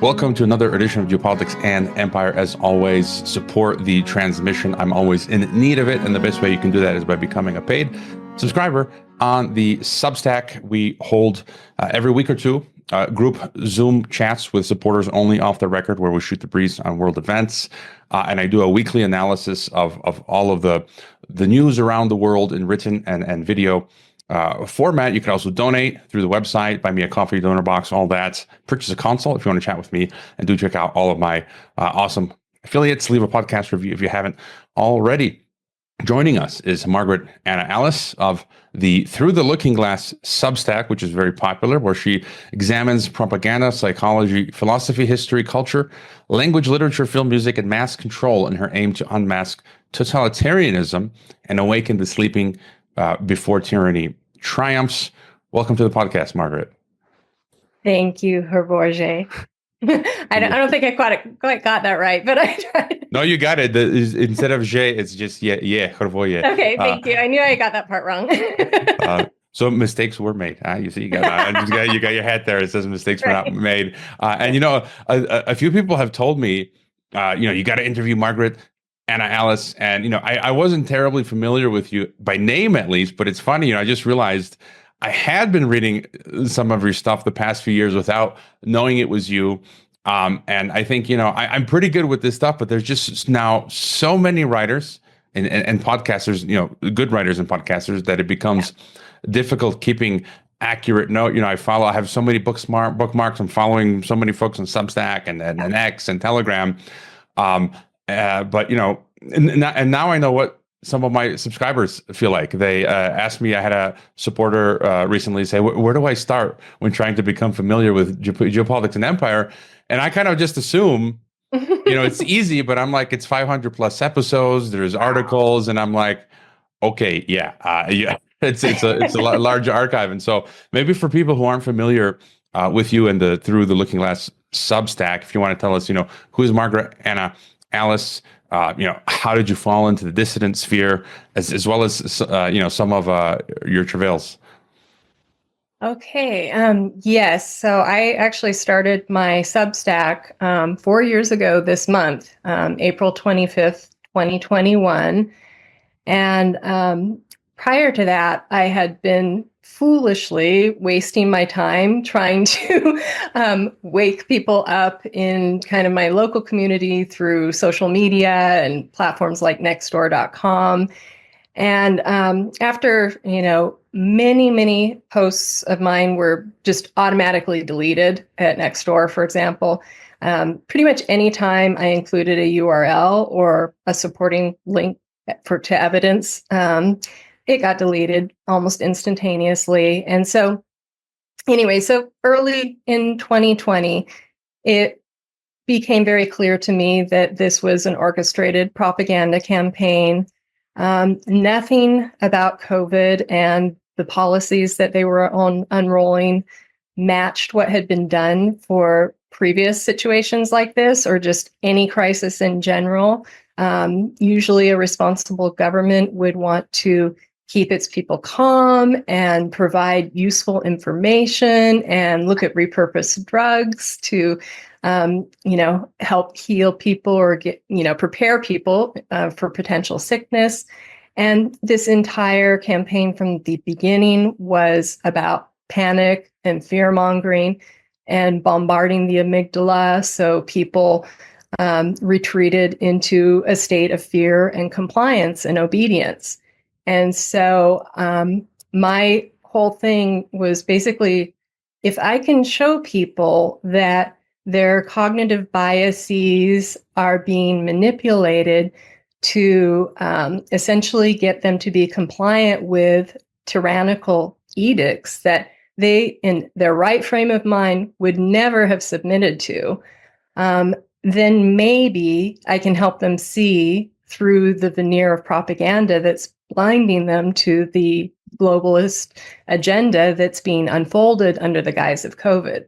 Welcome to another edition of Geopolitics and Empire. As always, support the transmission. I'm always in need of it, and the best way you can do that is by becoming a paid subscriber on the Substack. We hold every week or two group Zoom chats with supporters only off the record, where we shoot the breeze on world events, and I do a weekly analysis of all of the news around the world in written and video format. You can also donate through the website, buy me a coffee, donor box, all that. Purchase a console if you want to chat with me, and do check out all of my awesome affiliates. Leave a podcast review if you haven't already. Joining us is Margaret Anna Alice of the Through the Looking Glass Substack, which is very popular, where she examines propaganda, psychology, philosophy, history, culture, language, literature, film, music, and mass control in her aim to unmask totalitarianism and awaken the sleeping before tyranny triumphs. Welcome to the podcast, Margaret. Thank you, Herborge. I don't think I quite got that right, but I tried. No, you got it. Instead of J, it's just Herborge. Okay, thank you. I knew I got that part wrong. So mistakes were made. You see, you got your hat there. It says mistakes were not made. And a few people have told me, you got to interview Margaret Anna Alice, and I wasn't terribly familiar with you by name, at least. But it's funny, I just realized I had been reading some of your stuff the past few years without knowing it was you. And I think I'm pretty good with this stuff, but there's just now so many writers and podcasters, good writers and podcasters, that it becomes difficult keeping accurate note. I have so many bookmarks. I'm following so many folks on Substack and X and Telegram. But and now I know what some of my subscribers feel like. They asked me, I had a supporter recently say, where do I start when trying to become familiar with geopolitics and empire? And I kind of just assume, it's easy, but I'm like, it's 500 plus episodes. There's articles, and I'm like, okay, it's a large archive. And so maybe for people who aren't familiar with you and the Through the Looking Glass Substack, if you want to tell us, who is Margaret Anna Alice? How did you fall into the dissident sphere, as well as some of your travails? Okay. Yes. So I actually started my Substack 4 years ago this month, April 25th, 2021. And prior to that, I had been foolishly wasting my time trying to wake people up in kind of my local community through social media and platforms like nextdoor.com. And after, many posts of mine were just automatically deleted at Nextdoor, for example, pretty much any time I included a URL or a supporting link to evidence, it got deleted almost instantaneously. And so anyway, so early in 2020, it became very clear to me that this was an orchestrated propaganda campaign. Nothing about COVID and the policies that they were unrolling matched what had been done for previous situations like this, or just any crisis in general. Usually a responsible government would want to keep its people calm and provide useful information and look at repurposed drugs to, help heal people or prepare people for potential sickness. And this entire campaign from the beginning was about panic and fear mongering and bombarding the amygdala, so people retreated into a state of fear and compliance and obedience. And so my whole thing was basically, if I can show people that their cognitive biases are being manipulated to essentially get them to be compliant with tyrannical edicts that they, in their right frame of mind, would never have submitted to, then maybe I can help them see through the veneer of propaganda that's blinding them to the globalist agenda that's being unfolded under the guise of COVID.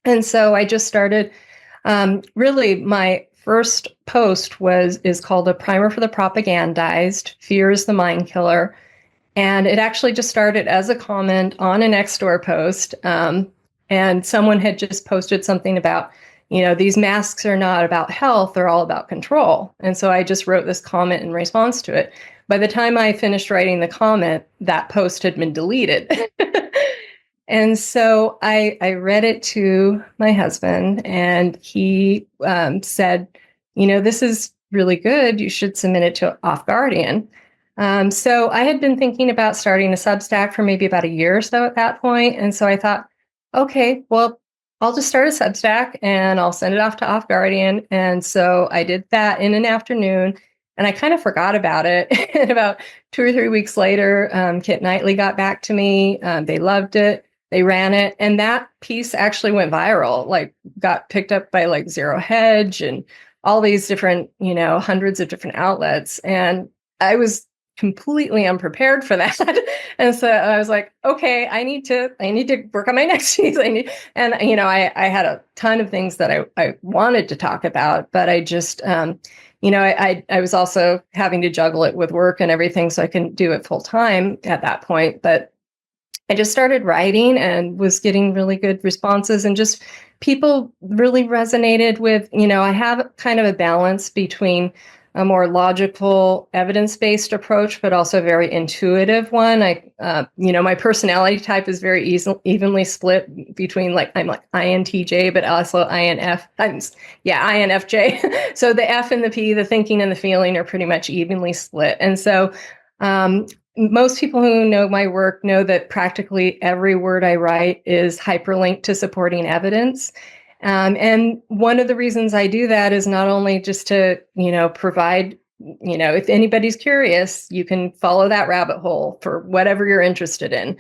And so I just started, really my first post is called A Primer for the Propagandized, Fear is the Mind Killer. And it actually just started as a comment on an Nextdoor post. And someone had just posted something about, these masks are not about health, they're all about control. And so I just wrote this comment in response to it. By the time I finished writing the comment, that post had been deleted. And so I read it to my husband, and he said, this is really good. You should submit it to Off Guardian. So I had been thinking about starting a Substack for maybe about a year or so at that point. And so I thought, okay, well, I'll just start a Substack and I'll send it off to Off Guardian. And so I did that in an afternoon, and I kind of forgot about it. And about 2 or 3 weeks later, Kit Knightley got back to me. They loved it. They ran it. And that piece actually went viral, like got picked up by like Zero Hedge and all these different, hundreds of different outlets. And I was completely unprepared for that. And so I was like, okay, I need to work on my next piece. I had a ton of things that I wanted to talk about, but I just, I was also having to juggle it with work and everything, so I couldn't do it full time at that point. But I just started writing and was getting really good responses, and just people really resonated with, I have kind of a balance between a more logical, evidence-based approach, but also a very intuitive one. My personality type is very evenly split between I'm like INTJ, but also INFJ. So the F and the P, the thinking and the feeling, are pretty much evenly split. And so most people who know my work know that practically every word I write is hyperlinked to supporting evidence. And one of the reasons I do that is not only just to, provide, if anybody's curious, you can follow that rabbit hole for whatever you're interested in.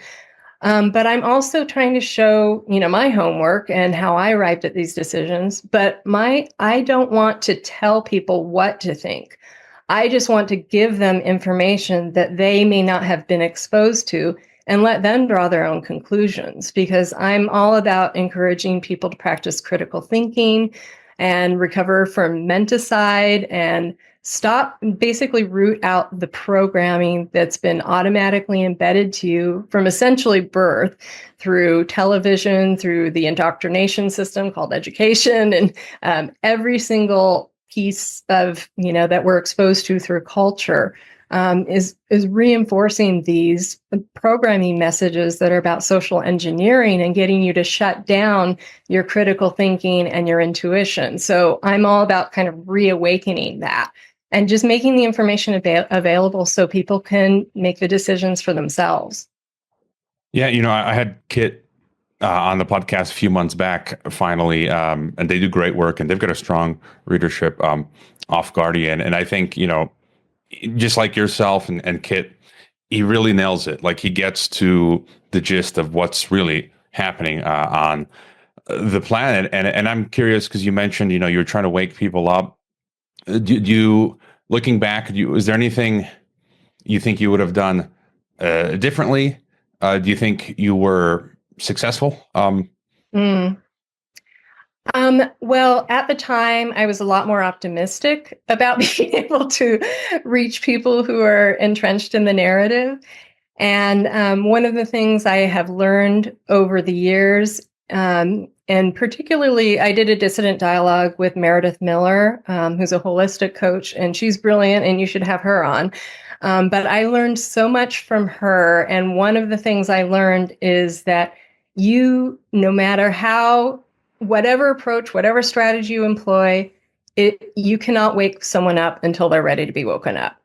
But I'm also trying to show, my homework and how I arrived at these decisions. But I don't want to tell people what to think. I just want to give them information that they may not have been exposed to, and let them draw their own conclusions, because I'm all about encouraging people to practice critical thinking and recover from menticide and basically root out the programming that's been automatically embedded to you from essentially birth, through television, through the indoctrination system called education, and every single piece of, that we're exposed to through culture. Is reinforcing these programming messages that are about social engineering and getting you to shut down your critical thinking and your intuition. So I'm all about kind of reawakening that and just making the information available so people can make the decisions for themselves. Yeah, I had Kit on the podcast a few months back, finally, and they do great work, and they've got a strong readership, Off Guardian. And I think, just like yourself and Kit, he really nails it. Like, he gets to the gist of what's really happening on the planet. And I'm curious, because you mentioned, you're trying to wake people up. Do you, looking back, is there anything you think you would have done differently? Do you think you were successful? Well, at the time, I was a lot more optimistic about being able to reach people who are entrenched in the narrative. And one of the things I have learned over the years, and particularly, I did a dissident dialogue with Meredith Miller, who's a holistic coach, and she's brilliant, and you should have her on. But I learned so much from her. And one of the things I learned is that no matter whatever approach, whatever strategy you employ, you cannot wake someone up until they're ready to be woken up.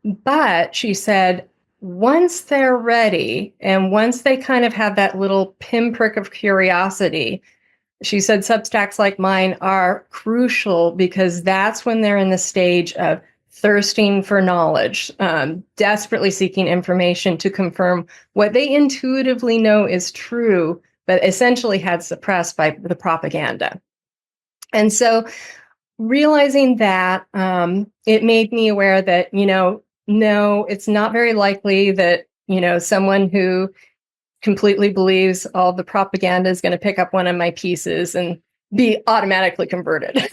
But she said, once they're ready, and once they kind of have that little pinprick of curiosity, she said Substacks like mine are crucial, because that's when they're in the stage of thirsting for knowledge, desperately seeking information to confirm what they intuitively know is true, but essentially had suppressed by the propaganda. And so realizing that, it made me aware that, no, it's not very likely that, someone who completely believes all the propaganda is going to pick up one of my pieces and be automatically converted.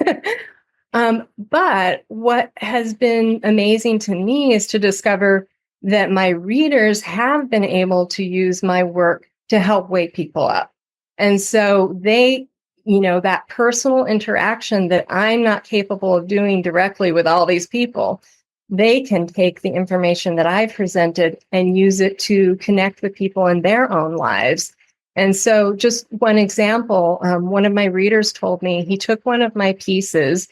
But what has been amazing to me is to discover that my readers have been able to use my work to help wake people up. And so they, that personal interaction that I'm not capable of doing directly with all these people, they can take the information that I've presented and use it to connect with people in their own lives. And so just one example, one of my readers told me he took one of my pieces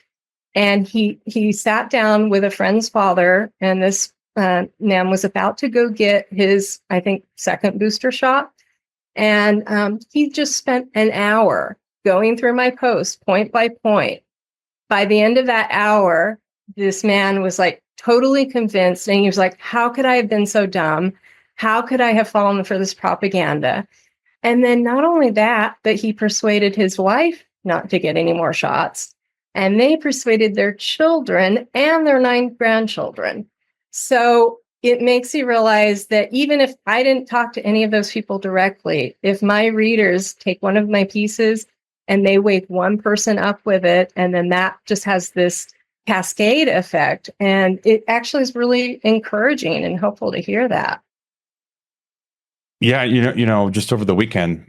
and he sat down with a friend's father, and this man was about to go get his, I think, second booster shot. And he just spent an hour going through my post point by point. By the end of that hour, this man was like totally convinced. And he was like, how could I have been so dumb? How could I have fallen for this propaganda? And then not only that, but he persuaded his wife not to get any more shots. And they persuaded their children and their 9 grandchildren. So it makes you realize that even if I didn't talk to any of those people directly, if my readers take one of my pieces and they wake one person up with it, and then that just has this cascade effect. And it actually is really encouraging and hopeful to hear that. Yeah, just over the weekend,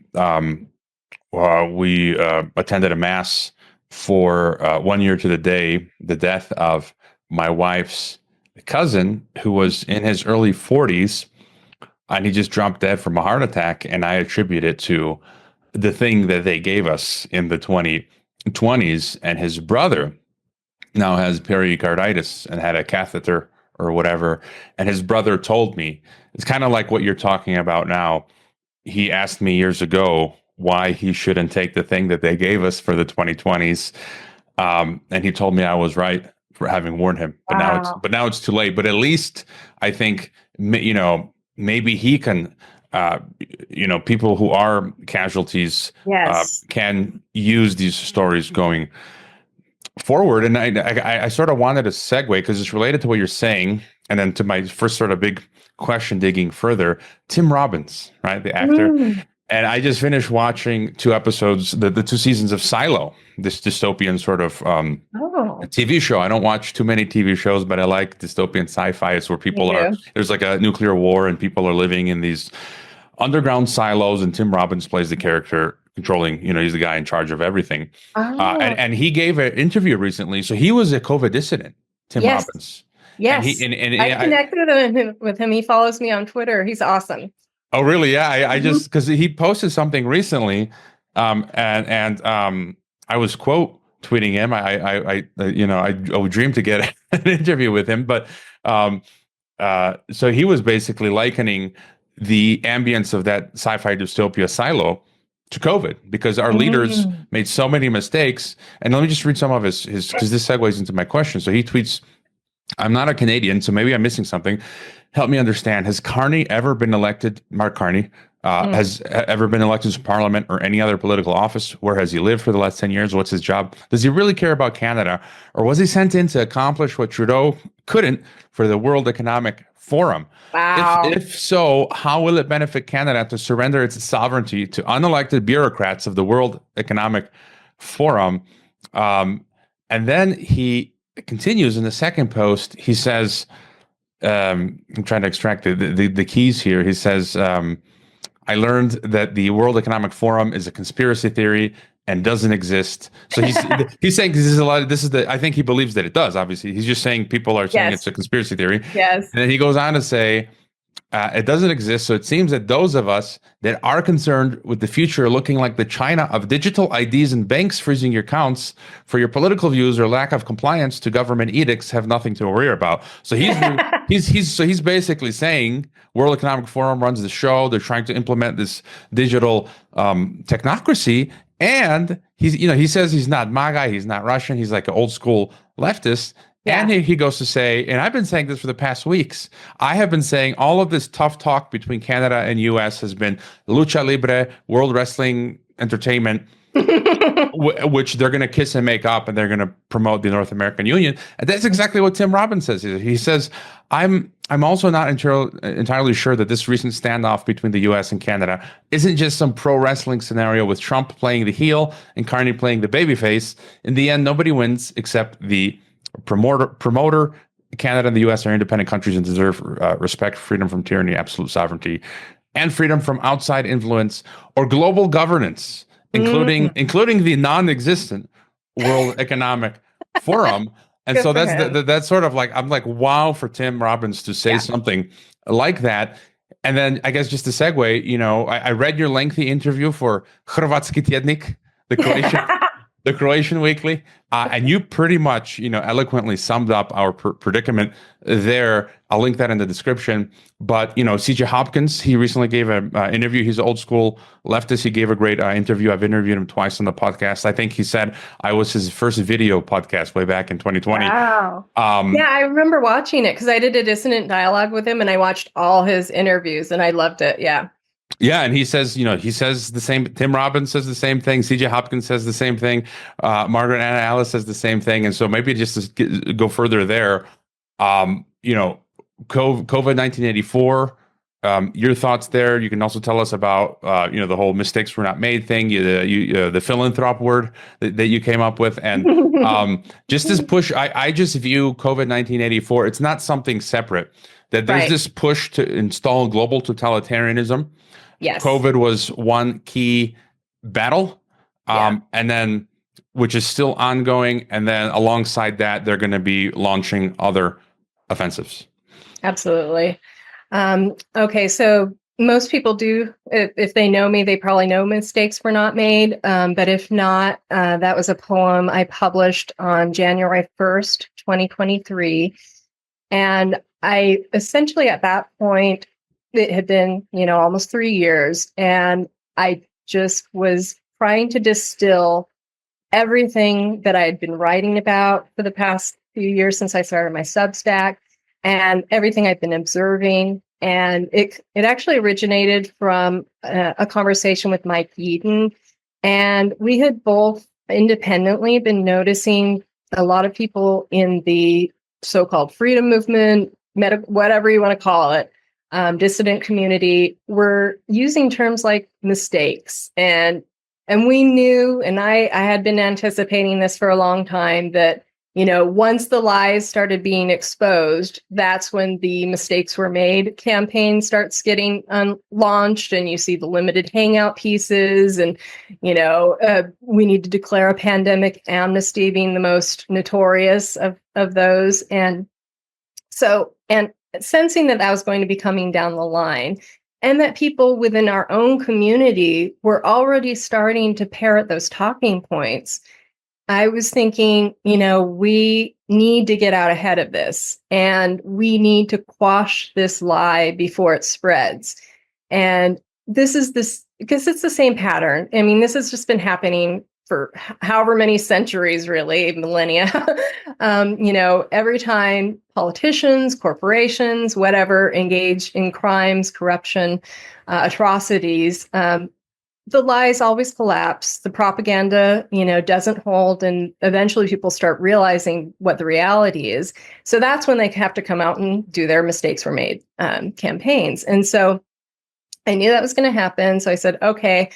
we attended a mass for 1 year to the day, the death of my wife's cousin, who was in his early 40s, and he just dropped dead from a heart attack. And I attribute it to the thing that they gave us in the 2020s. And his brother now has pericarditis and had a catheter or whatever. And his brother told me, it's kind of like what you're talking about now. He asked me years ago why he shouldn't take the thing that they gave us for the 2020s. And he told me I was right for having warned him. But now it's too late. But at least I think, maybe he can, people who are casualties can use these stories going forward. And I sort of wanted to segue because it's related to what you're saying. And then to my first sort of big question, digging further, Tim Robbins, right? The actor. And I just finished watching 2 episodes, the 2 seasons of Silo, this dystopian sort of TV show. I don't watch too many TV shows, but I like dystopian sci-fi. It's where people there's like a nuclear war and people are living in these underground silos, and Tim Robbins plays the character controlling, he's the guy in charge of everything. And he gave an interview recently. So he was a COVID dissident, Tim Robbins. Yes. And I connected with him. He follows me on Twitter. He's awesome. Oh, really? Yeah. I just, because he posted something recently, and I was quote tweeting him. I would dream to get an interview with him, but so he was basically likening the ambience of that sci-fi dystopia Silo to COVID, because our leaders made so many mistakes. And let me just read some of his because this segues into my question. So he tweets, "I'm not a Canadian, so maybe I'm missing something. Help me understand. Has Carney ever been elected? Mark Carney has ever been elected to Parliament or any other political office? Where has he lived for the last 10 years? What's his job? Does he really care about Canada? Or was he sent in to accomplish what Trudeau couldn't for the World Economic Forum? Wow. If so, how will it benefit Canada to surrender its sovereignty to unelected bureaucrats of the World Economic Forum?" And then he continues in the second post. He says, I'm trying to extract the keys here. He says, "I learned that the World Economic Forum is a conspiracy theory and doesn't exist." So he's saying I think he believes that it does. Obviously, he's just saying people are saying it's a conspiracy theory. Yes. And then he goes on to say, it doesn't exist. So it seems that those of us that are concerned with the future looking like the China of digital IDs and banks freezing your accounts for your political views or lack of compliance to government edicts have nothing to worry about. So he's basically saying World Economic Forum runs the show. They're trying to implement this digital technocracy. And he says he's not MAGA, he's not Russian, he's like an old school leftist. Yeah. And he goes to say, and I've been saying this for the past weeks, I have been saying all of this tough talk between Canada and US has been lucha libre, World Wrestling Entertainment, which they're going to kiss and make up, and they're going to promote the North American Union. And that's exactly what Tim Robbins says. He says, I'm also not entirely sure that this recent standoff between the US and Canada isn't just some pro wrestling scenario with Trump playing the heel and Carney playing the babyface. In the end, nobody wins except the promoter. Canada and the US are independent countries and deserve respect, freedom from tyranny, absolute sovereignty, and freedom from outside influence or global governance. including the non-existent World Economic Forum. And Good so for that's him. that's sort of like, I'm like, wow, for Tim Robbins to say Yeah. something like that. And then I guess just to segue, I read your lengthy interview for Hrvatski Tjednik, the Croatian Weekly, and you pretty much, eloquently summed up our predicament there. I'll link that in the description. But C.J. Hopkins, he recently gave an interview. He's an old school leftist. He gave a great interview. I've interviewed him twice on the podcast. I think he said I was his first video podcast way back in 2020. Wow. Yeah, I remember watching it because I did a dissident dialogue with him, and I watched all his interviews, and I loved it. Yeah. Yeah, and he says, he says the same. Tim Robbins says the same thing. C.J. Hopkins says the same thing. Margaret Anna Alice says the same thing. And so maybe just to go further there, COVID 1984. Your thoughts there. You can also tell us about the whole mistakes were not made thing. The philanthrop word that you came up with, and just this push. I just view COVID 1984. It's not something separate. That there's this push to install global totalitarianism. Yes. COVID was one key battle, and then which is still ongoing. And then alongside that, they're going to be launching other offensives. Absolutely. Okay, so most people do, if they know me, they probably know mistakes were not made. But if not, that was a poem I published on January 1st, 2023. And I essentially at that point, it had been, almost 3 years. And I just was trying to distill everything that I had been writing about for the past few years since I started my Substack and everything I've been observing. And it actually originated from a conversation with Mike Yeadon. And we had both independently been noticing a lot of people in the so-called freedom movement, whatever you want to call it, dissident community, were using terms like mistakes. And we knew, and I had been anticipating this for a long time, that once the lies started being exposed, that's when the mistakes were made campaign starts getting launched, and you see the limited hangout pieces, and we need to declare a pandemic amnesty being the most notorious of those, and sensing that was going to be coming down the line, and that people within our own community were already starting to parrot those talking points. I was thinking, we need to get out ahead of this, and we need to quash this lie before it spreads. And because it's the same pattern. I mean, this has just been happening for however many centuries, really, millennia. Every time politicians, corporations, whatever, engage in crimes, corruption, atrocities, the lies always collapse. The propaganda, doesn't hold, and eventually people start realizing what the reality is. So that's when they have to come out and do their mistakes were made campaigns. And so I knew that was going to happen. So I said, okay.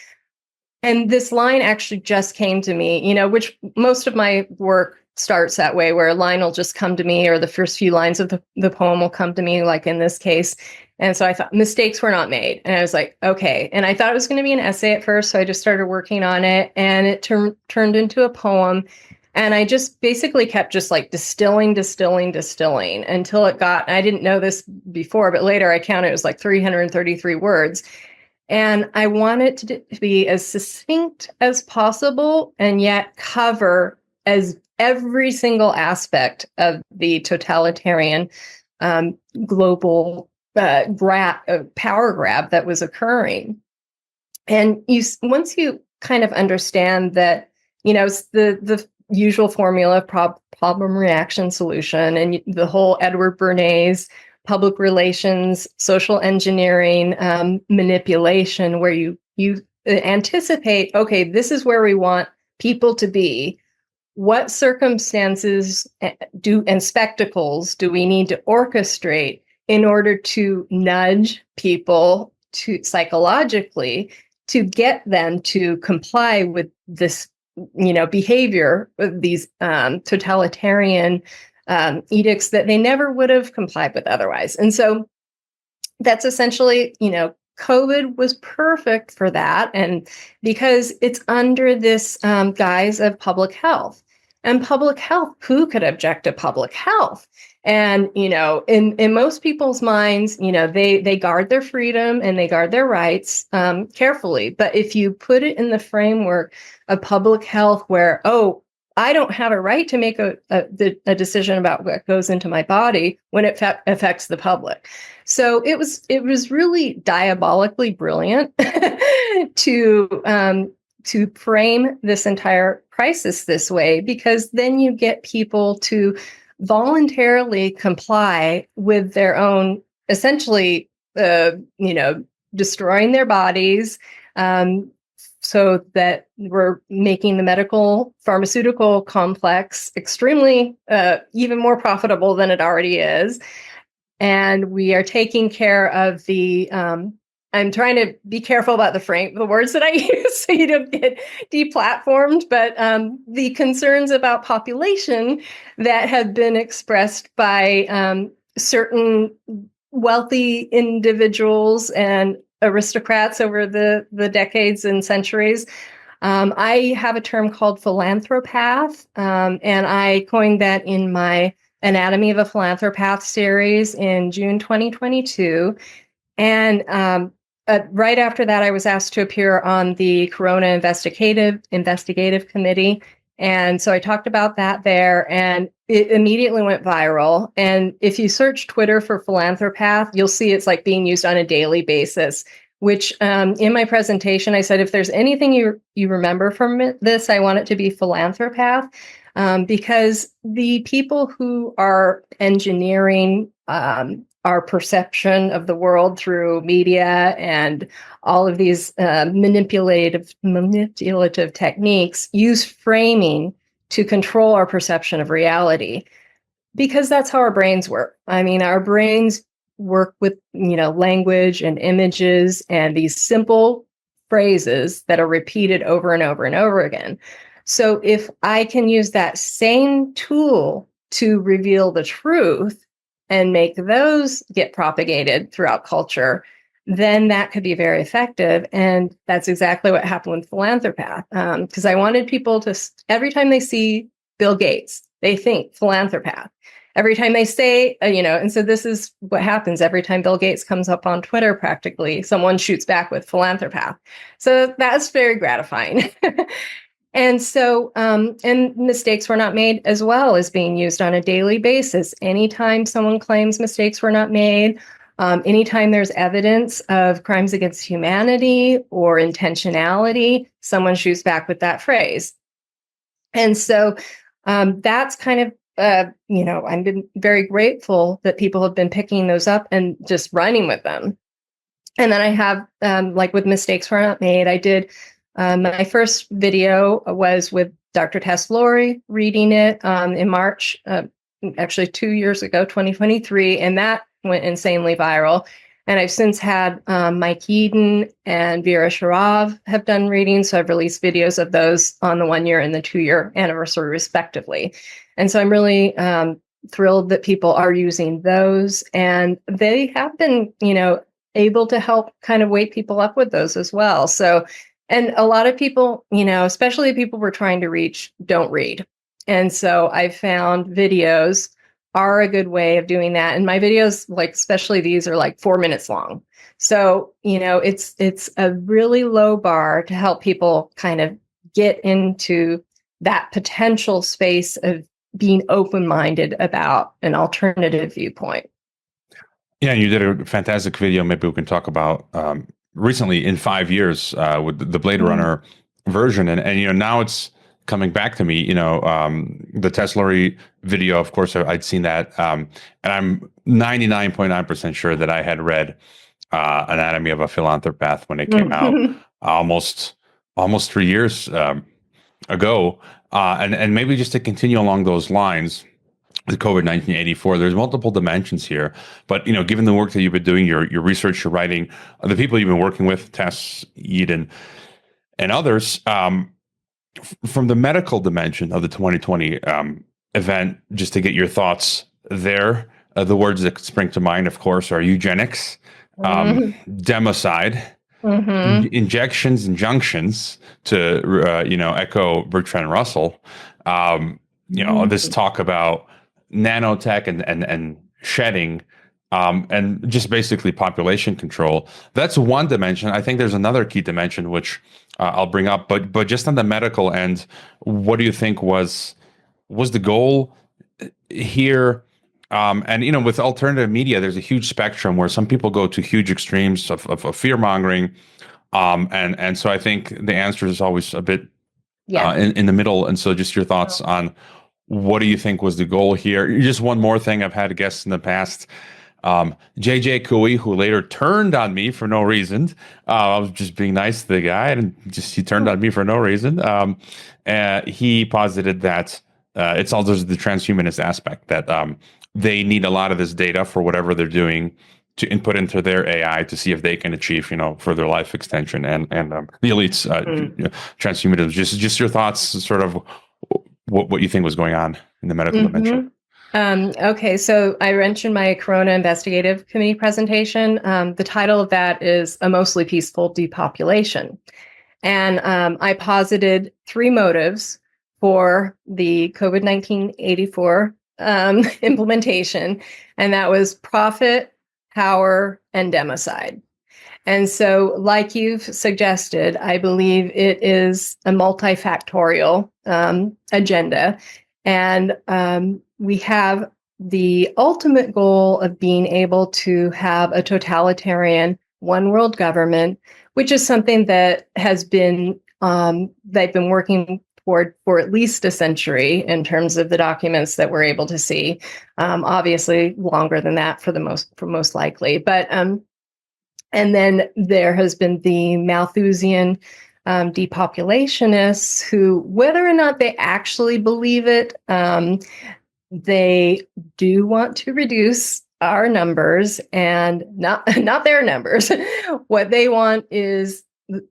And this line actually just came to me, which most of my work starts that way, where a line will just come to me, or the first few lines of the poem will come to me, like in this case. And so I thought mistakes were not made. And I was like, okay. And I thought it was going to be an essay at first. So I just started working on it, and it turned into a poem. And I just basically kept just like distilling until it got, I didn't know this before, but later I counted, it was like 333 words. And I want it to be as succinct as possible, and yet cover as every single aspect of the totalitarian global power grab that was occurring. And once you kind of understand that, it's the usual formula of problem, reaction, solution, and the whole Edward Bernays public relations, social engineering, manipulation, where you anticipate, okay, this is where we want people to be. What circumstances and spectacles do we need to orchestrate in order to nudge people to psychologically to get them to comply with this, behavior, these totalitarian edicts that they never would have complied with otherwise. And so that's essentially, COVID was perfect for that. And because it's under this guise of public health. And public health, who could object to public health? And, in most people's minds, they guard their freedom and they guard their rights carefully. But if you put it in the framework of public health where, oh, I don't have a right to make a decision about what goes into my body when it affects the public. So it was really diabolically brilliant to frame this entire crisis this way, because then you get people to voluntarily comply with their own, essentially, destroying their bodies, so that we're making the medical pharmaceutical complex extremely, even more profitable than it already is. And we are taking care of the, I'm trying to be careful about the words that I use so you don't get deplatformed, but the concerns about population that have been expressed by certain wealthy individuals and aristocrats over the decades and centuries. I have a term called philanthropath, and I coined that in my Anatomy of a Philanthropath series in June 2022. And right after that, I was asked to appear on the Corona Investigative Committee. And so I talked about that there, and it immediately went viral. And if you search Twitter for philanthropath, you'll see it's like being used on a daily basis, which in my presentation, I said, if there's anything you remember from this, I want it to be philanthropath, because the people who are engineering our perception of the world through media and all of these manipulative techniques use framing to control our perception of reality, because that's how our brains work. I mean, our brains work with, language and images and these simple phrases that are repeated over and over and over again. So if I can use that same tool to reveal the truth and make those get propagated throughout culture, then that could be very effective. And that's exactly what happened with Philanthropath. Because I wanted people to, every time they see Bill Gates, they think Philanthropath. Every time they say, and so this is what happens every time Bill Gates comes up on Twitter, practically, someone shoots back with Philanthropath. So that's very gratifying. And so, and mistakes were not made as well as being used on a daily basis. Anytime someone claims mistakes were not made, anytime there's evidence of crimes against humanity or intentionality, someone shoots back with that phrase. And so that's kind of, I've been very grateful that people have been picking those up and just running with them. And then I have, like with mistakes were not made, I did. My first video was with Dr. Tess Lori reading it in March, actually 2 years ago, 2023, and that went insanely viral. And I've since had Mike Eden and Vera Sharav have done readings, so I've released videos of those on the 1 year and the 2 year anniversary, respectively. And so I'm really thrilled that people are using those, and they have been, able to help kind of wake people up with those as well. So. And a lot of people, especially people we're trying to reach, don't read. And so I've found videos are a good way of doing that. And my videos, like especially these, are like 4 minutes long. So, it's a really low bar to help people kind of get into that potential space of being open-minded about an alternative viewpoint. Yeah, you did a fantastic video. Maybe we can talk about recently in 5 years with the Blade Runner version, and now it's coming back to me. The Tess Lori video, of course, I'd seen that, and I'm 99.9% sure that I had read Anatomy of a Philanthropath when it came out almost 3 years ago, and maybe just to continue along those lines. The COVID 1984. There's multiple dimensions here, but given the work that you've been doing, your research, your writing, the people you've been working with, Tess, Eden, and others, from the medical dimension of the 2020 event, just to get your thoughts there. The words that spring to mind, of course, are eugenics, Mhm. democide, Mhm. injunctions to echo Bertrand Russell. Um, this Mhm. talk about nanotech and shedding, and just basically population control. That's one dimension. I think there's another key dimension which I'll bring up, but just on the medical end, what do you think was the goal here? And with alternative media, there's a huge spectrum where some people go to huge extremes of fear mongering, and so I think the answer is always a bit Yeah. in the middle. And so, just your thoughts on what do you think was the goal here? Just one more thing, I've had guests in the past. JJ Cooey, who later turned on me for no reason. I was just being nice to the guy, and he turned on me for no reason. He posited that it's all just the transhumanist aspect that they need a lot of this data for whatever they're doing to input into their AI to see if they can achieve, further life extension and the elites, transhumanism. Just your thoughts, sort of what you think was going on in the medical dimension. Mhm. Okay, so I mentioned my Corona Investigative Committee presentation. The title of that is A Mostly Peaceful Depopulation. And I posited three motives for the COVID-19 84 implementation, and that was profit, power, and democide. And so, like you've suggested, I believe it is a multifactorial agenda. And we have the ultimate goal of being able to have a totalitarian one world government, which is something that has been, they've been working toward for at least a century in terms of the documents that we're able to see. Obviously, longer than that for most likely. But and then there has been the Malthusian depopulationists who, whether or not they actually believe it, they do want to reduce our numbers and not their numbers. What they want is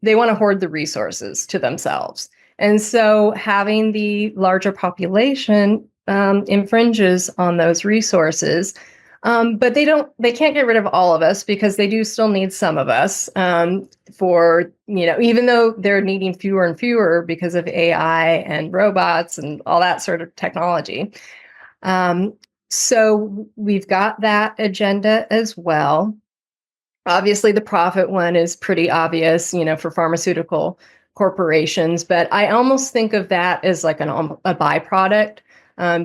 they want to hoard the resources to themselves. And so having the larger population infringes on those resources. But they can't get rid of all of us because they do still need some of us for, even though they're needing fewer and fewer because of AI and robots and all that sort of technology. So we've got that agenda as well. Obviously, the profit one is pretty obvious, for pharmaceutical corporations, but I almost think of that as like a byproduct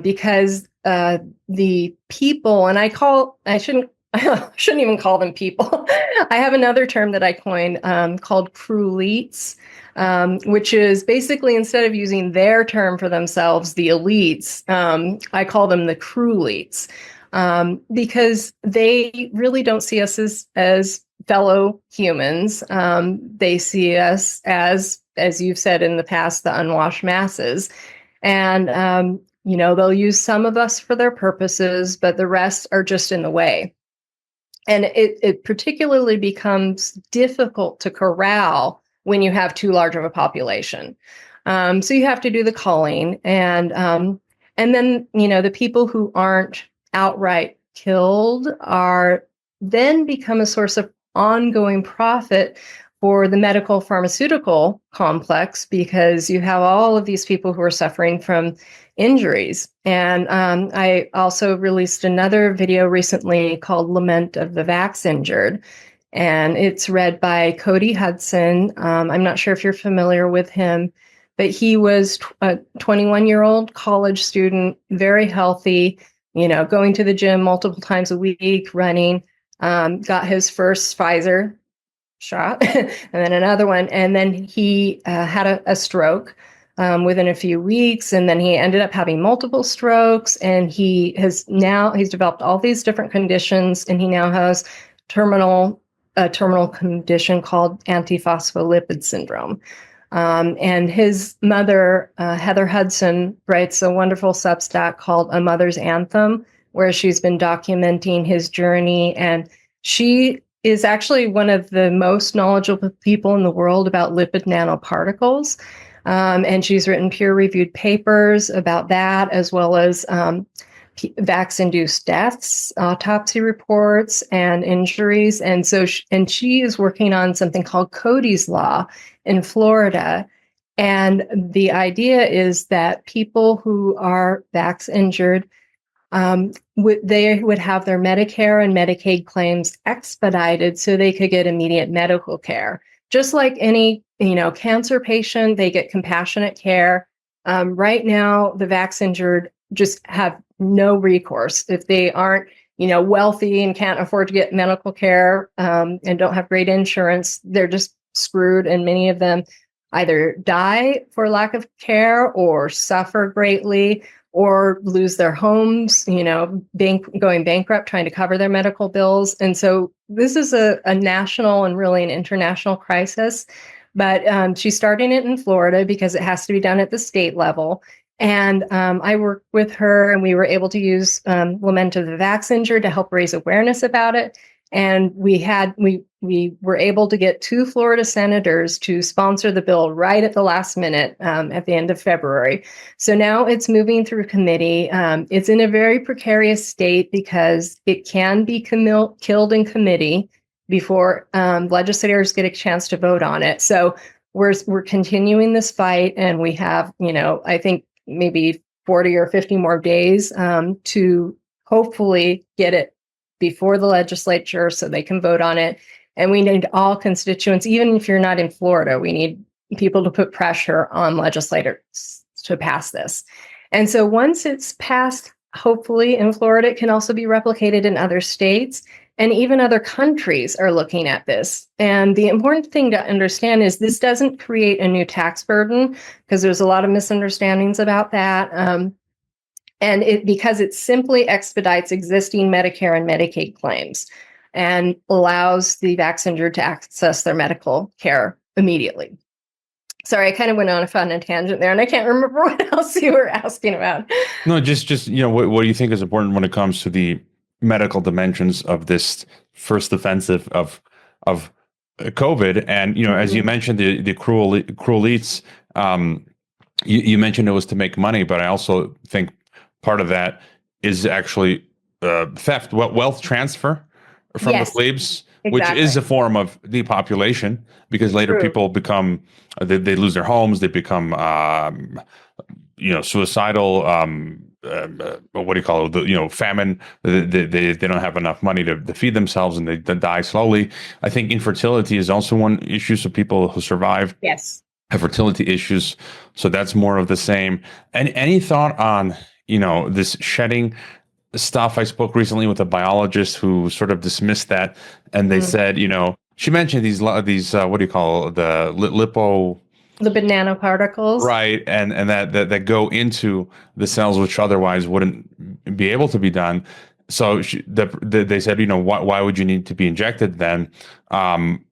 because the people, and I shouldn't even call them people. I have another term that I coined called Cruelites, which is basically, instead of using their term for themselves, the elites, I call them the Cruelites. Because they really don't see us as fellow humans. They see us as you've said in the past, the unwashed masses. And, they'll use some of us for their purposes, but the rest are just in the way. And it particularly becomes difficult to corral when you have too large of a population. So you have to do the culling. And then, the people who aren't outright killed are then become a source of ongoing profit for the medical pharmaceutical complex because you have all of these people who are suffering from injuries. And I also released another video recently called Lament of the Vax Injured. And it's read by Cody Hudson. I'm not sure if you're familiar with him, but he was a 21-year-old college student, very healthy, going to the gym multiple times a week, running, got his first Pfizer shot and then another one. And then he had a stroke within a few weeks. And then he ended up having multiple strokes. And he's developed all these different conditions. And he now has a terminal condition called antiphospholipid syndrome. And his mother, Heather Hudson, writes a wonderful Substack called A Mother's Anthem, where she's been documenting his journey. And she is actually one of the most knowledgeable people in the world about lipid nanoparticles. And she's written peer-reviewed papers about that, as well as vax-induced deaths, autopsy reports, and injuries. And so, she is working on something called Cody's Law in Florida. And the idea is that people who are vax injured, they would have their Medicare and Medicaid claims expedited so they could get immediate medical care. Just like any, cancer patient, they get compassionate care. Right now, the vax injured just have no recourse if they aren't, wealthy and can't afford to get medical care, and don't have great insurance. They're just screwed, and many of them either die for lack of care or suffer greatly or lose their homes, going bankrupt trying to cover their medical bills. And so this is a national and really an international crisis. But she's starting it in Florida because it has to be done at the state level. And I worked with her, and we were able to use Lament of the Vax Injured to help raise awareness about it. And we were able to get 2 Florida senators to sponsor the bill right at the last minute, at the end of February. So now it's moving through committee. It's in a very precarious state because it can be killed in committee before legislators get a chance to vote on it. So we're continuing this fight, and we have, I think maybe 40 or 50 more days to hopefully get it before the legislature so they can vote on it. And we need all constituents, even if you're not in Florida, we need people to put pressure on legislators to pass this. And so once it's passed, hopefully in Florida, it can also be replicated in other states, and even other countries are looking at this. And the important thing to understand is this doesn't create a new tax burden, because there's a lot of misunderstandings about that. And because it simply expedites existing Medicare and Medicaid claims and allows the vax injured to access their medical care immediately. Sorry, I kind of went on a tangent there, and I can't remember what else you were asking about. No, just what do you think is important when it comes to the medical dimensions of this first offensive of COVID? And as you mentioned, the Cruelites, you mentioned it was to make money, but I also think part of that is actually theft, wealth transfer from the plebes, which is a form of depopulation, because later people become, they lose their homes, they become, suicidal, what do you call it? Famine. They don't have enough money to feed themselves, and they die slowly. I think infertility is also one issue. So people who survive have fertility issues. So that's more of the same. And any thought on this shedding stuff? I spoke recently with a biologist who sort of dismissed that, and they said, she mentioned these what do you call it? The lipid nanoparticles, right? And that go into the cells, which otherwise wouldn't be able to be done. So they said, why would you need to be injected then? And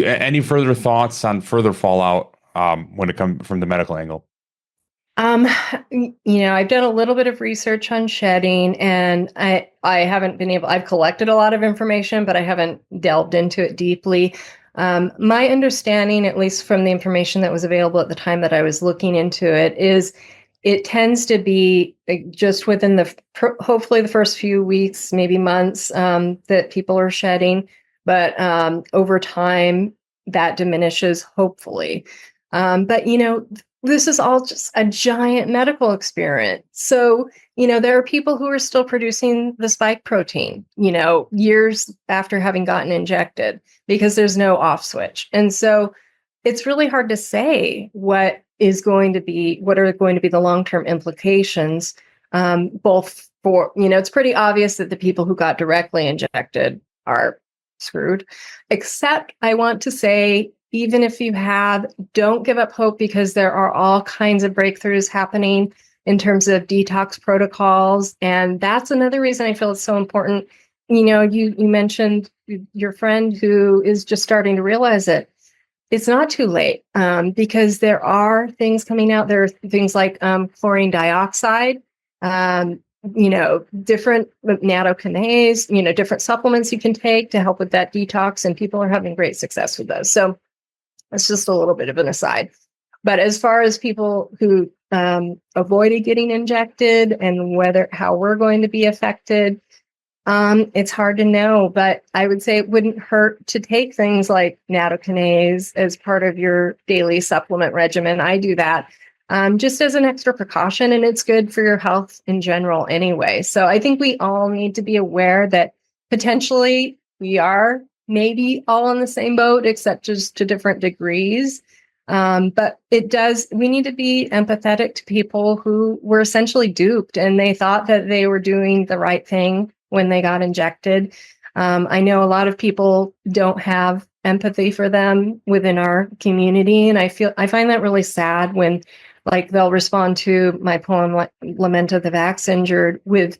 any further thoughts on further fallout when it comes from the medical angle? I've done a little bit of research on shedding, and I haven't been I've collected a lot of information, but I haven't delved into it deeply. My understanding, at least from the information that was available at the time that I was looking into it, is it tends to be just within hopefully the first few weeks, maybe months, that people are shedding, but over time that diminishes, hopefully. But this is all just a giant medical experiment. So, there are people who are still producing the spike protein, years after having gotten injected, because there's no off switch. And so it's really hard to say what are going to be the long-term implications, both for, it's pretty obvious that the people who got directly injected are screwed, except I want to say, even if you don't give up hope, because there are all kinds of breakthroughs happening in terms of detox protocols. And that's another reason I feel it's so important. You mentioned your friend who is just starting to realize it. It's not too late, because there are things coming out. There are things like chlorine dioxide, different nattokinase, different supplements you can take to help with that detox. And people are having great success with those. So it's just a little bit of an aside. But as far as people who avoided getting injected and how we're going to be affected. It's hard to know, but I would say it wouldn't hurt to take things like nattokinase as part of your daily supplement regimen. I do that just as an extra precaution, and it's good for your health in general anyway. So I think we all need to be aware that potentially we are maybe all on the same boat, except just to different degrees. But we need to be empathetic to people who were essentially duped and they thought that they were doing the right thing when they got injected. I know a lot of people don't have empathy for them within our community. And I find that really sad when like they'll respond to my poem, Lament of the Vax Injured, with,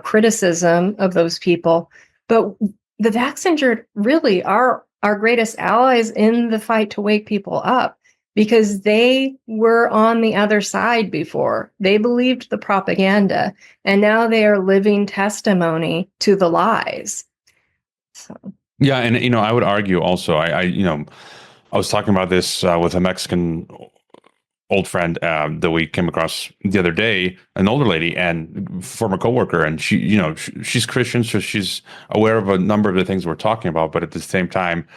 criticism of those people. But the vax injured really are our greatest allies in the fight to wake people up, because they were on the other side before. They believed the propaganda, and now they are living testimony to the lies. So. Yeah, and I would argue also. I was talking about this with a Mexican old friend that we came across the other day, an older lady and former coworker, and she's Christian, so she's aware of a number of the things we're talking about, but at the same time,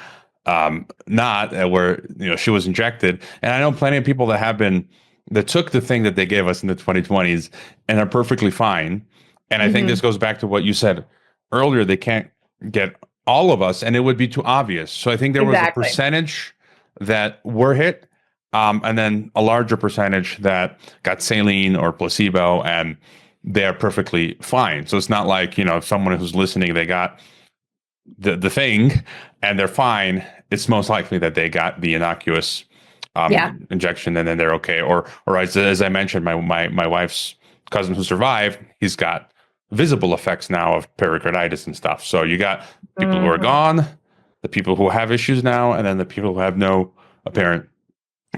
not where she was injected. And I know plenty of people that took the thing that they gave us in the 2020s and are perfectly fine. And I think this goes back to what you said earlier. They can't get all of us, and it would be too obvious. So I think there was a percentage that were hit, and then a larger percentage that got saline or placebo, and they're perfectly fine. So it's not like, someone who's listening, they got the thing and they're fine. It's most likely that they got the innocuous injection and then they're okay. Or as I mentioned, my wife's cousin who survived, he's got visible effects now of pericarditis and stuff. So you got people who are gone, the people who have issues now, and then the people who have no apparent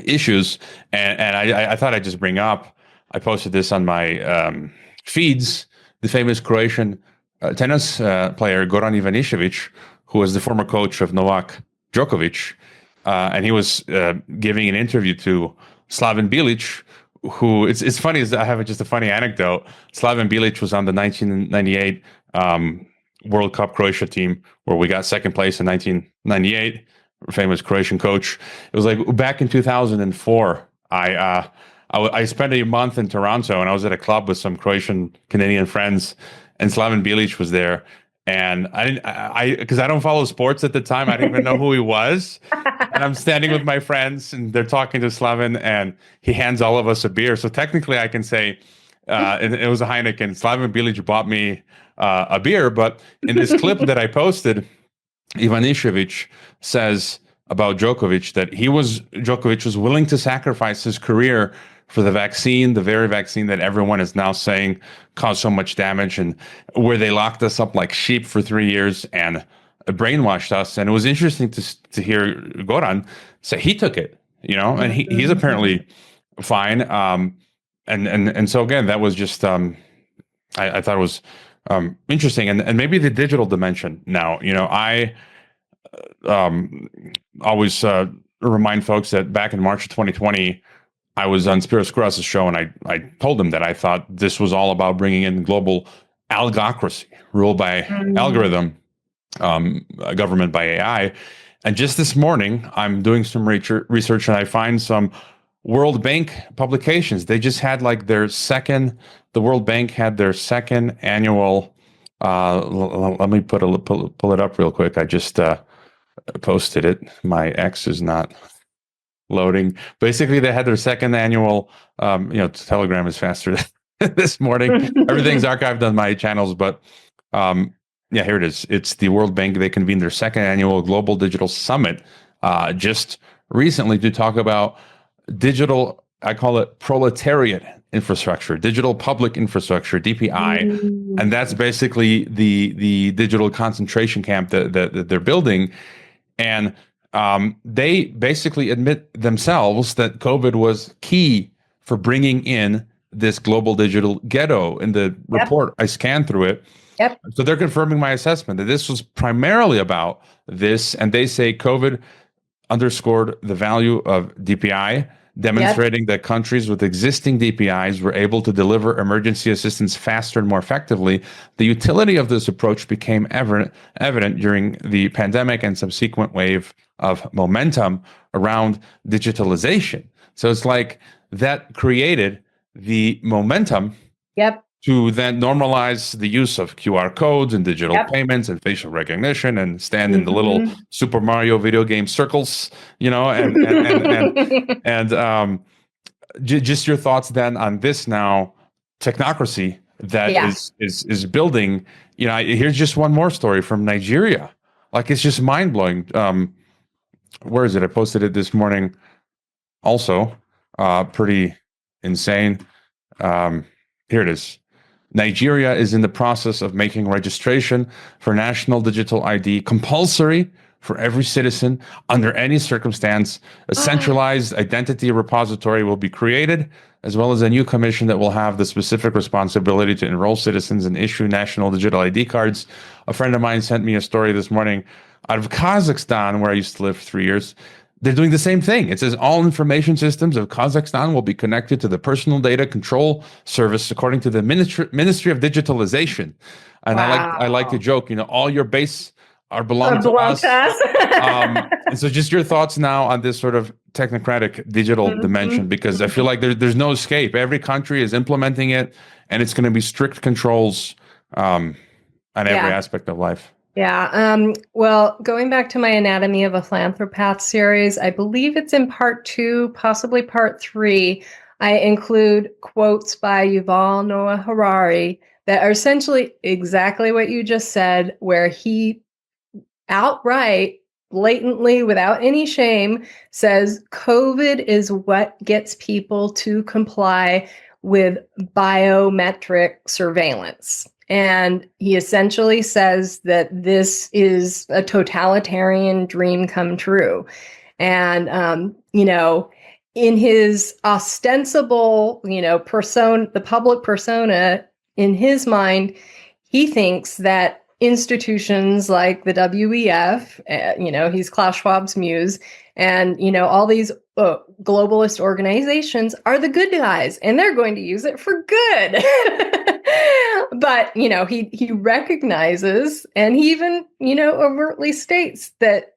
issues. And I thought I'd just bring up, I posted this on my feeds, the famous Croatian tennis player Goran Ivanišević, who was the former coach of Novak Djokovic, and he was giving an interview to Slaven Bilic, who it's funny. I have just a funny anecdote. Slaven Bilic was on the 1998 World Cup Croatia team, where we got second place in 1998. Famous Croatian coach. It was like back in 2004. I spent a month in Toronto, and I was at a club with some Croatian Canadian friends, and Slaven Bilic was there. And because I don't follow sports at the time, I didn't even know who he was. And I'm standing with my friends, and they're talking to Slaven, and he hands all of us a beer. So technically, I can say it was a Heineken. Slaven Bilic bought me a beer. But in this clip that I posted, Ivanišević says about Djokovic that Djokovic was willing to sacrifice his career for the vaccine, the very vaccine that everyone is now saying caused so much damage, and where they locked us up like sheep for 3 years and brainwashed us. And it was interesting to hear Goran say he took it, and he's apparently fine. And so again, that was just I thought it was interesting, and maybe the digital dimension. Now, I always remind folks that back in March of 2020, I was on Spiros Kouras' show, and I told him that I thought this was all about bringing in global algocracy, ruled by algorithm, government by AI. And just this morning, I'm doing some research, and I find some World Bank publications. They just had the World Bank had their second annual, let me pull it up real quick. I just posted it. My X is not loading. Basically, they had their second annual, Telegram is faster this morning. Everything's archived on my channels, but here it is. It's the World Bank. They convened their second annual Global Digital Summit just recently to talk about digital, I call it proletariat infrastructure, digital public infrastructure, DPI. And that's basically the digital concentration camp that they're building. And they basically admit themselves that COVID was key for bringing in this global digital ghetto. In the report, I scanned through it. Yep. So they're confirming my assessment that this was primarily about this. And they say COVID underscored the value of DPI, demonstrating that countries with existing DPIs were able to deliver emergency assistance faster and more effectively. The utility of this approach became evident during the pandemic and subsequent wave of momentum around digitalization. So it's like that created the momentum Yep. to then normalize the use of QR codes and digital Yep. payments and facial recognition and stand in the little Super Mario video game circles, and just your thoughts then on this now technocracy that is building. Here's just one more story from Nigeria. Like, it's just mind blowing. Where is it? I posted it this morning. Also, pretty insane. Here it is. Nigeria is in the process of making registration for national digital ID compulsory for every citizen under any circumstance. A centralized identity repository will be created, as well as a new commission that will have the specific responsibility to enroll citizens and issue national digital ID cards. A friend of mine sent me a story this morning out of Kazakhstan, where I used to live for 3 years. They're doing the same thing. It says all information systems of Kazakhstan will be connected to the Personal Data Control Service, according to the Ministry of Digitalization. And I like to joke, all your base belong to us. And so just your thoughts now on this sort of technocratic digital dimension, because I feel like there's no escape. Every country is implementing it, and it's going to be strict controls on every aspect of life. Yeah. Well, going back to my Anatomy of a Philanthropath series, I believe it's in part 2, possibly part 3. I include quotes by Yuval Noah Harari that are essentially exactly what you just said, where he outright, blatantly, without any shame, says COVID is what gets people to comply with biometric surveillance. And he essentially says that this is a totalitarian dream come true. And, in his ostensible, the public persona, in his mind, he thinks that institutions like the WEF, he's Klaus Schwab's muse, and, all these globalist organizations are the good guys, and they're going to use it for good. But, he recognizes, and he even, overtly states that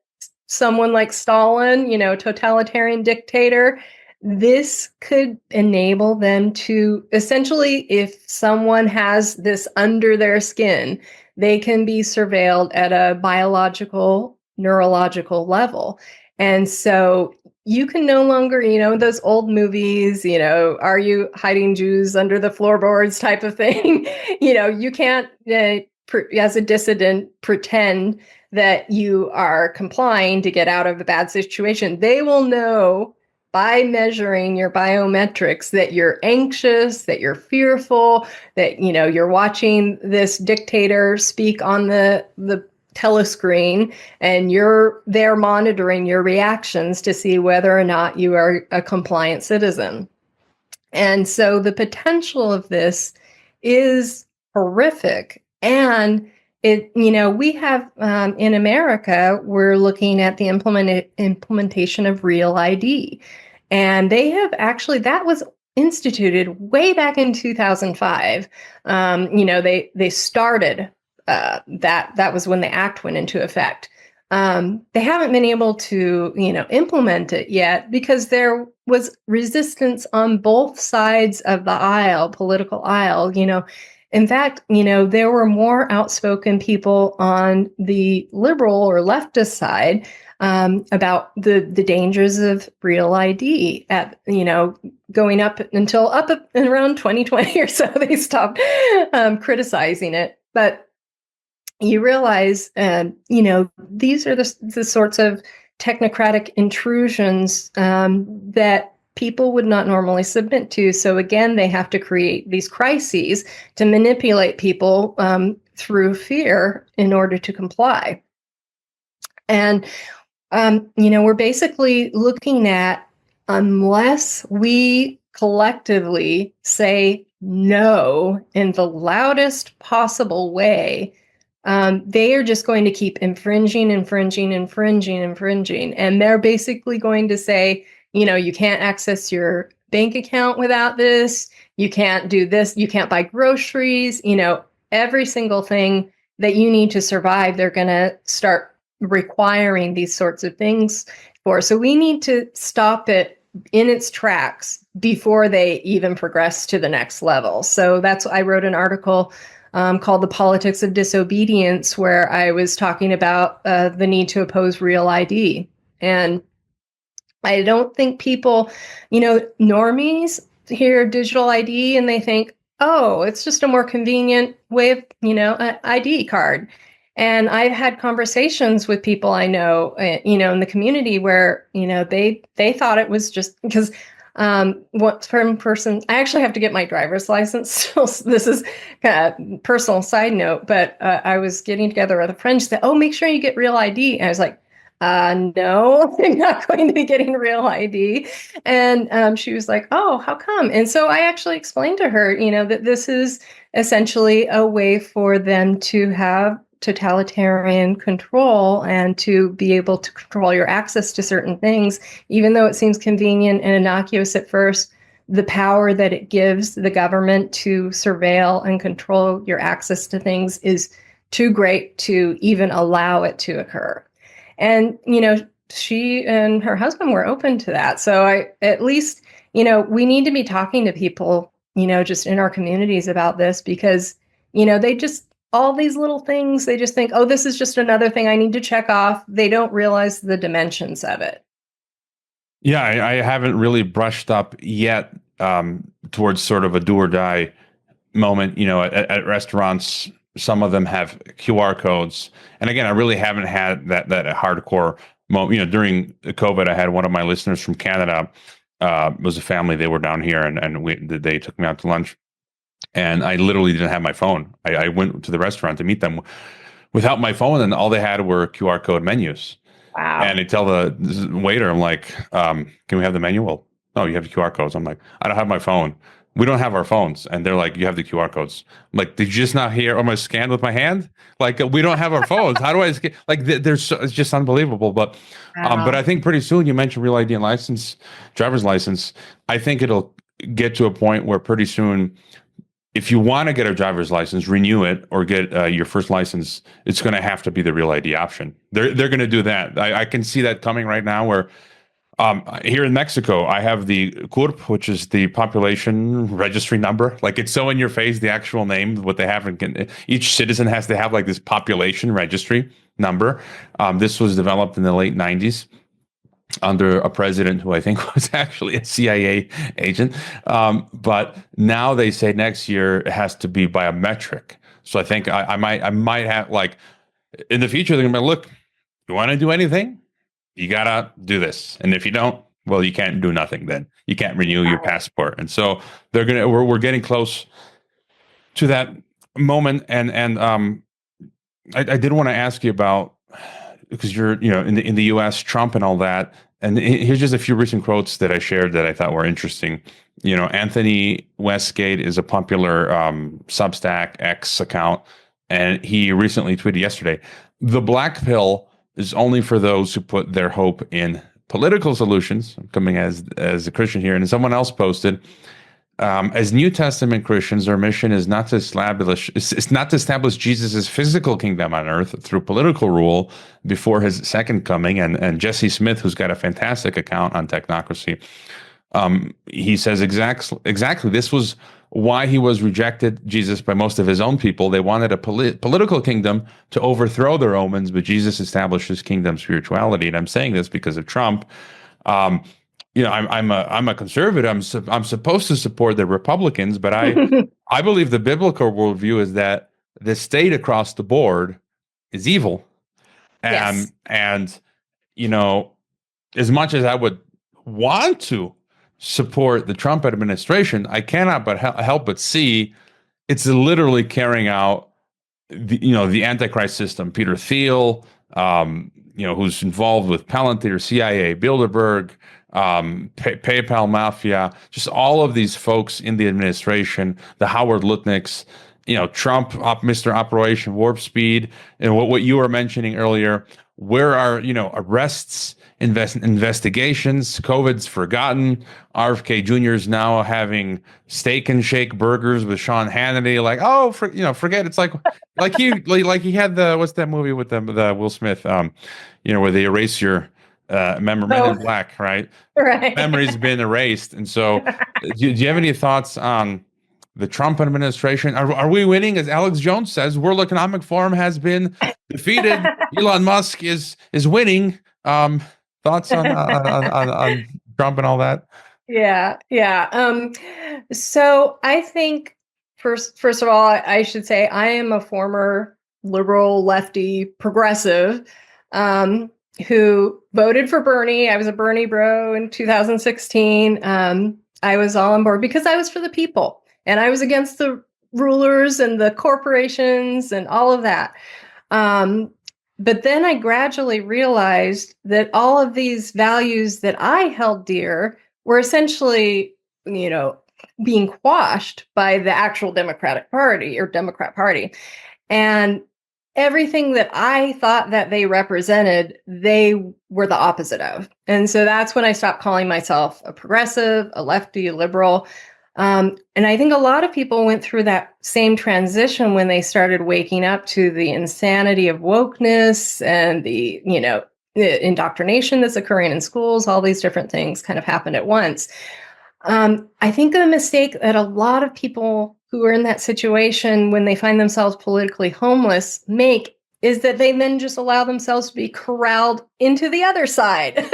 someone like Stalin, totalitarian dictator, this could enable them to essentially, if someone has this under their skin, they can be surveilled at a biological, neurological level. And so you can no longer, those old movies, are you hiding Jews under the floorboards type of thing? You can't, as a dissident, pretend that you are complying to get out of a bad situation. They will know by measuring your biometrics that you're anxious, that you're fearful, that, you're watching this dictator speak on the telescreen, and you're there monitoring your reactions to see whether or not you are a compliant citizen. And so the potential of this is horrific. And we have in America, we're looking at the implementation of Real ID. And they have actually, that was instituted way back in 2005. They started that was when the act went into effect. They haven't been able to, implement it yet because there was resistance on both sides of the political aisle. In fact, there were more outspoken people on the liberal or leftist side about the dangers of Real ID going up until up and around 2020 or so. They stopped criticizing it. But you realize, these are the sorts of technocratic intrusions that people would not normally submit to. So again, they have to create these crises to manipulate people through fear in order to comply. And, we're basically looking at, unless we collectively say no in the loudest possible way, they are just going to keep infringing. And they're basically going to say, You can't access your bank account without this. You can't do this. You can't buy groceries. Every single thing that you need to survive, they're going to start requiring these sorts of things for. So we need to stop it in its tracks before they even progress to the next level. So I wrote an article called The Politics of Disobedience, where I was talking about the need to oppose real ID. And I don't think people, normies hear digital ID and they think, oh, it's just a more convenient way of, an ID card. And I've had conversations with people I know, in the community where, they thought it was just because one person, I actually have to get my driver's license. So this is a personal side note, but I was getting together with a friend. She said, oh, make sure you get real ID. And I was like, no, I'm not going to be getting real ID. And she was like, oh, how come? And so I actually explained to her, that this is essentially a way for them to have totalitarian control and to be able to control your access to certain things, even though it seems convenient and innocuous at first. The power that it gives the government to surveil and control your access to things is too great to even allow it to occur. And, she and her husband were open to that. So at least, we need to be talking to people, just in our communities about this, because, they just, all these little things, they just think, oh, this is just another thing I need to check off. They don't realize the dimensions of it. Yeah, I haven't really brushed up yet towards sort of a do or die moment. At restaurants, some of them have QR codes, and again, I really haven't had that hardcore moment. During COVID, I had one of my listeners from Canada. Was a family. They were down here, and they took me out to lunch, and I literally didn't have my phone. I went to the restaurant to meet them without my phone, and all they had were QR code menus. Wow. And I tell the waiter, I'm like, can we have the menu? Well, no, you have the QR codes. I'm like, I don't have my phone. We don't have our phones. And they're like, you have the QR codes. I'm like, did you just not hear? Am I scanned with my hand? Like, we don't have our phones. How do I scan? Like, it's just unbelievable. But but I think pretty soon, you mentioned real ID and license, driver's license. I think it'll get to a point where pretty soon, if you want to get a driver's license, renew it, or get your first license, it's going to have to be the real ID option. They're going to do that. I can see that coming right now. Where here in Mexico, I have the CURP, which is the population registry number. Like, it's so in your face, the actual name, what they have. Each citizen has to have like this population registry number. This was developed in the late 90s. Under a president who I think was actually a CIA agent. But now they say next year it has to be biometric. So I think I might have, like, in the future, they're going to be, look, you want to do anything? You got to do this. And if you don't, well, you can't do nothing then. You can't renew your passport. And so we're getting close to that moment. And I did want to ask you about, because you're, in the U.S., Trump and all that. And here's just a few recent quotes that I shared that I thought were interesting. Anthony Westgate is a popular Substack X account, and he recently tweeted yesterday, "The black pill is only for those who put their hope in political solutions." I'm coming as a Christian here, and someone else posted, as New Testament Christians, our mission is not to establish Jesus' physical kingdom on earth through political rule before his second coming. And Jesse Smith, who's got a fantastic account on technocracy, he says exactly this was why he was rejected, Jesus, by most of his own people. They wanted a political kingdom to overthrow the Romans, but Jesus established his kingdom spirituality. And I'm saying this because of Trump. I'm a conservative. I'm supposed to support the Republicans, but I believe the biblical worldview is that the state across the board is evil, and Yes. as much as I would want to support the Trump administration, I cannot but help but see it's literally carrying out the Antichrist system. Peter Thiel, who's involved with Palantir, CIA, Bilderberg, PayPal mafia, just all of these folks in the administration, the Howard Lutnicks, Trump, Mr. Operation Warp Speed, and what you were mentioning earlier, where are, arrests, investigations? COVID's forgotten. RFK Jr. is now having steak and shake burgers with Sean Hannity. Like, oh, forget. It's like he had what's that movie with the Will Smith, where they erase your Men in Black, right? Right. Memory's been erased. And so, do you have any thoughts on the Trump administration? Are we winning? As Alex Jones says, World Economic Forum has been defeated. Elon Musk is winning. Thoughts on Trump and all that? Yeah. So I think first of all, I should say I am a former liberal, lefty, progressive, who voted for Bernie. I was a Bernie bro in 2016. I was all on board because I was for the people, and I was against the rulers and the corporations and all of that. But then I gradually realized that all of these values that I held dear were essentially, being quashed by the actual Democrat Party. And everything that I thought that they represented, they were the opposite of. And so that's when I stopped calling myself a progressive, a lefty, a liberal. And I think a lot of people went through that same transition when they started waking up to the insanity of wokeness and the indoctrination that's occurring in schools. All these different things kind of happened at once. I think the mistake that a lot of people who are in that situation when they find themselves politically homeless make is that they then just allow themselves to be corralled into the other side.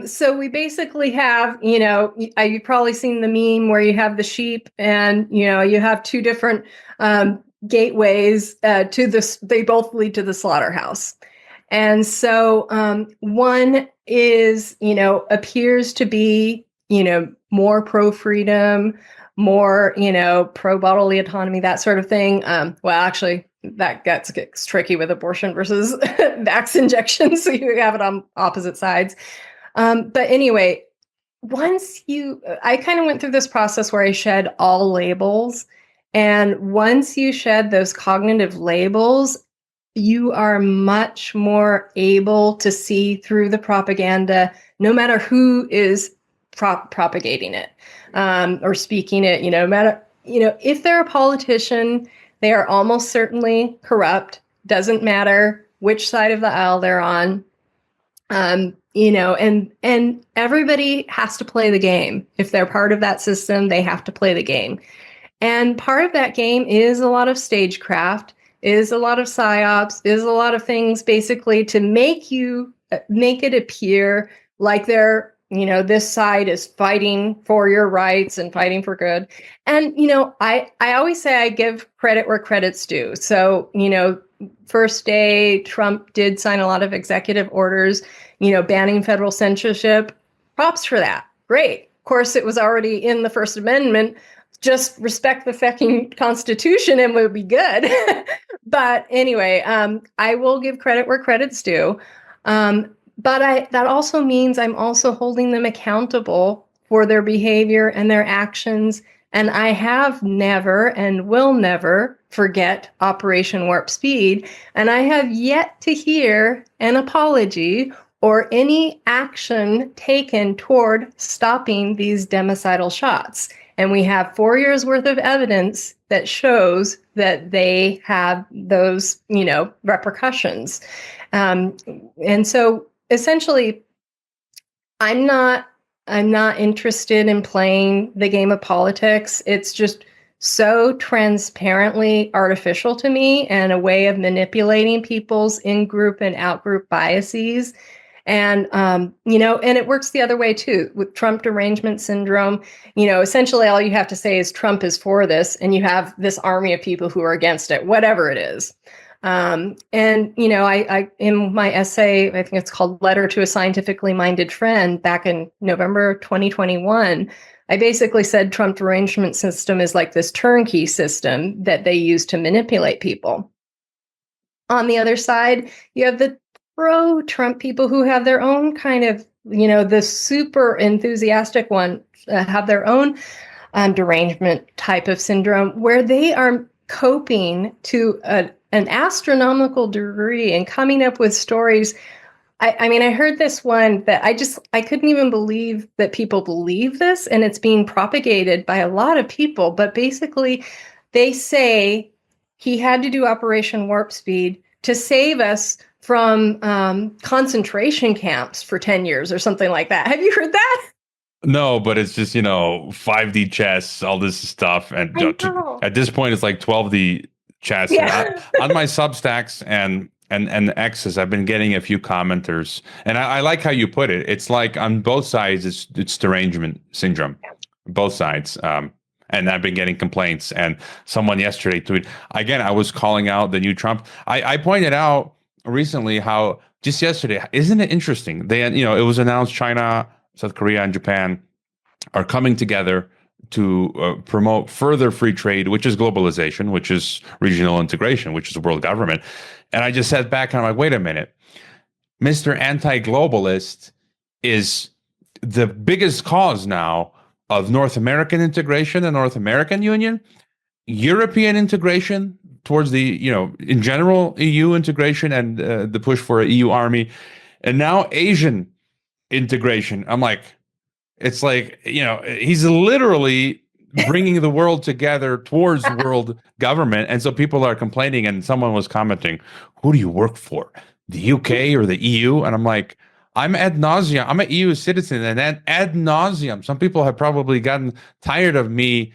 So we basically have, you've probably seen the meme where you have the sheep and, you have two different gateways they both lead to the slaughterhouse. And so one is, appears to be, more pro-freedom, more, pro bodily autonomy, that sort of thing. Well, actually, that gets tricky with abortion versus vax injections. So you have it on opposite sides. But anyway, I kind of went through this process where I shed all labels. And once you shed those cognitive labels, you are much more able to see through the propaganda, no matter who is propagating it or speaking it. No matter, if they're a politician, they are almost certainly corrupt. Doesn't matter which side of the aisle they're on. And everybody has to play the game. If they're part of that system, they have to play the game. And part of that game is a lot of stagecraft, is a lot of psyops, is a lot of things basically to make it appear like they're, this side is fighting for your rights and fighting for good. And, I always say I give credit where credit's due. So, first day, Trump did sign a lot of executive orders, banning federal censorship. Props for that. Great. Of course, it was already in the First Amendment. Just respect the fucking Constitution and we'll be good. But anyway, I will give credit where credit's due. But that also means I'm also holding them accountable for their behavior and their actions. And I have never and will never forget Operation Warp Speed. And I have yet to hear an apology or any action taken toward stopping these democidal shots. And we have 4 years worth of evidence that shows that they have those, repercussions. And so essentially, I'm not interested in playing the game of politics. It's just so transparently artificial to me and a way of manipulating people's in-group and out-group biases. And, and it works the other way too with Trump derangement syndrome. Essentially all you have to say is Trump is for this and you have this army of people who are against it, whatever it is. I in my essay, I think it's called Letter to a Scientifically Minded Friend back in November 2021, I basically said Trump derangement system is like this turnkey system that they use to manipulate people. On the other side, you have the pro-Trump people who have their own kind of, the super enthusiastic one have their own derangement type of syndrome where they are coping to an astronomical degree in coming up with stories. I mean, I heard this one that I couldn't even believe that people believe this, and it's being propagated by a lot of people. But basically, they say he had to do Operation Warp Speed to save us from concentration camps for 10 years or something like that. Have you heard that? No, but it's just, 5D chess, all this stuff. And I know. at this point, it's like 12D chess. Yeah. On my Substacks and X's, I've been getting a few commenters. And I like how you put it. It's like on both sides, it's derangement syndrome, both sides. And I've been getting complaints. And someone yesterday tweeted, again, I was calling out the new Trump. I pointed out recently how just yesterday, isn't it interesting? It was announced China, South Korea, and Japan are coming together to promote further free trade, which is globalization, which is regional integration, which is world government. And I just sat back and I'm like, wait a minute. Mr. Anti-Globalist is the biggest cause now of North American integration and North American Union, European integration towards the, in general, EU integration and the push for an EU army, and now Asian integration. I'm like, it's like, he's literally bringing the world together towards world government. And so people are complaining, and someone was commenting, who do you work for, the UK or the EU? And I'm like, I'm ad nauseum. I'm an EU citizen, and ad nauseum. Some people have probably gotten tired of me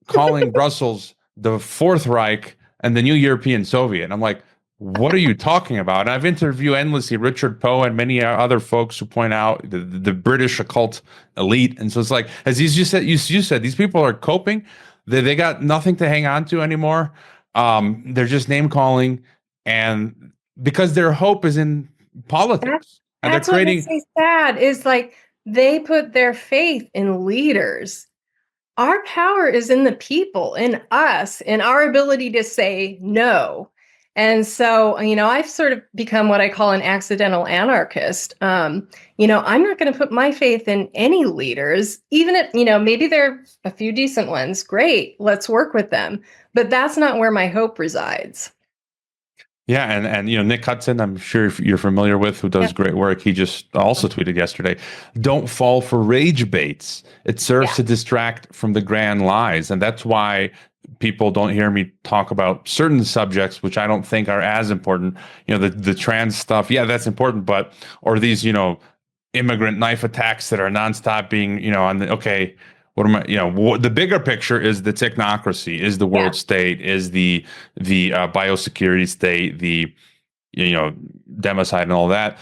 calling Brussels the Fourth Reich and the new European Soviet. And I'm like, what are you talking about? And I've interviewed endlessly Richard Poe and many other folks who point out the British occult elite. And so it's like, as you said, these people are coping. They got nothing to hang on to anymore. They're just name calling, and because their hope is in politics. That's what makes me sad, is like they put their faith in leaders. Our power is in the people, in us, in our ability to say no. And so, I've sort of become what I call an accidental anarchist. I'm not going to put my faith in any leaders, even if, maybe there are a few decent ones. Great, let's work with them. But that's not where my hope resides. Yeah, and Nick Hudson, I'm sure you're familiar with, who does great work. He just also tweeted yesterday, don't fall for rage baits. It serves to distract from the grand lies. And that's why people don't hear me talk about certain subjects, which I don't think are as important. The trans stuff, yeah, that's important, but, or these, immigrant knife attacks that are nonstop being, what am I, the bigger picture is the technocracy, is the world state, is the biosecurity state, the, democide and all that.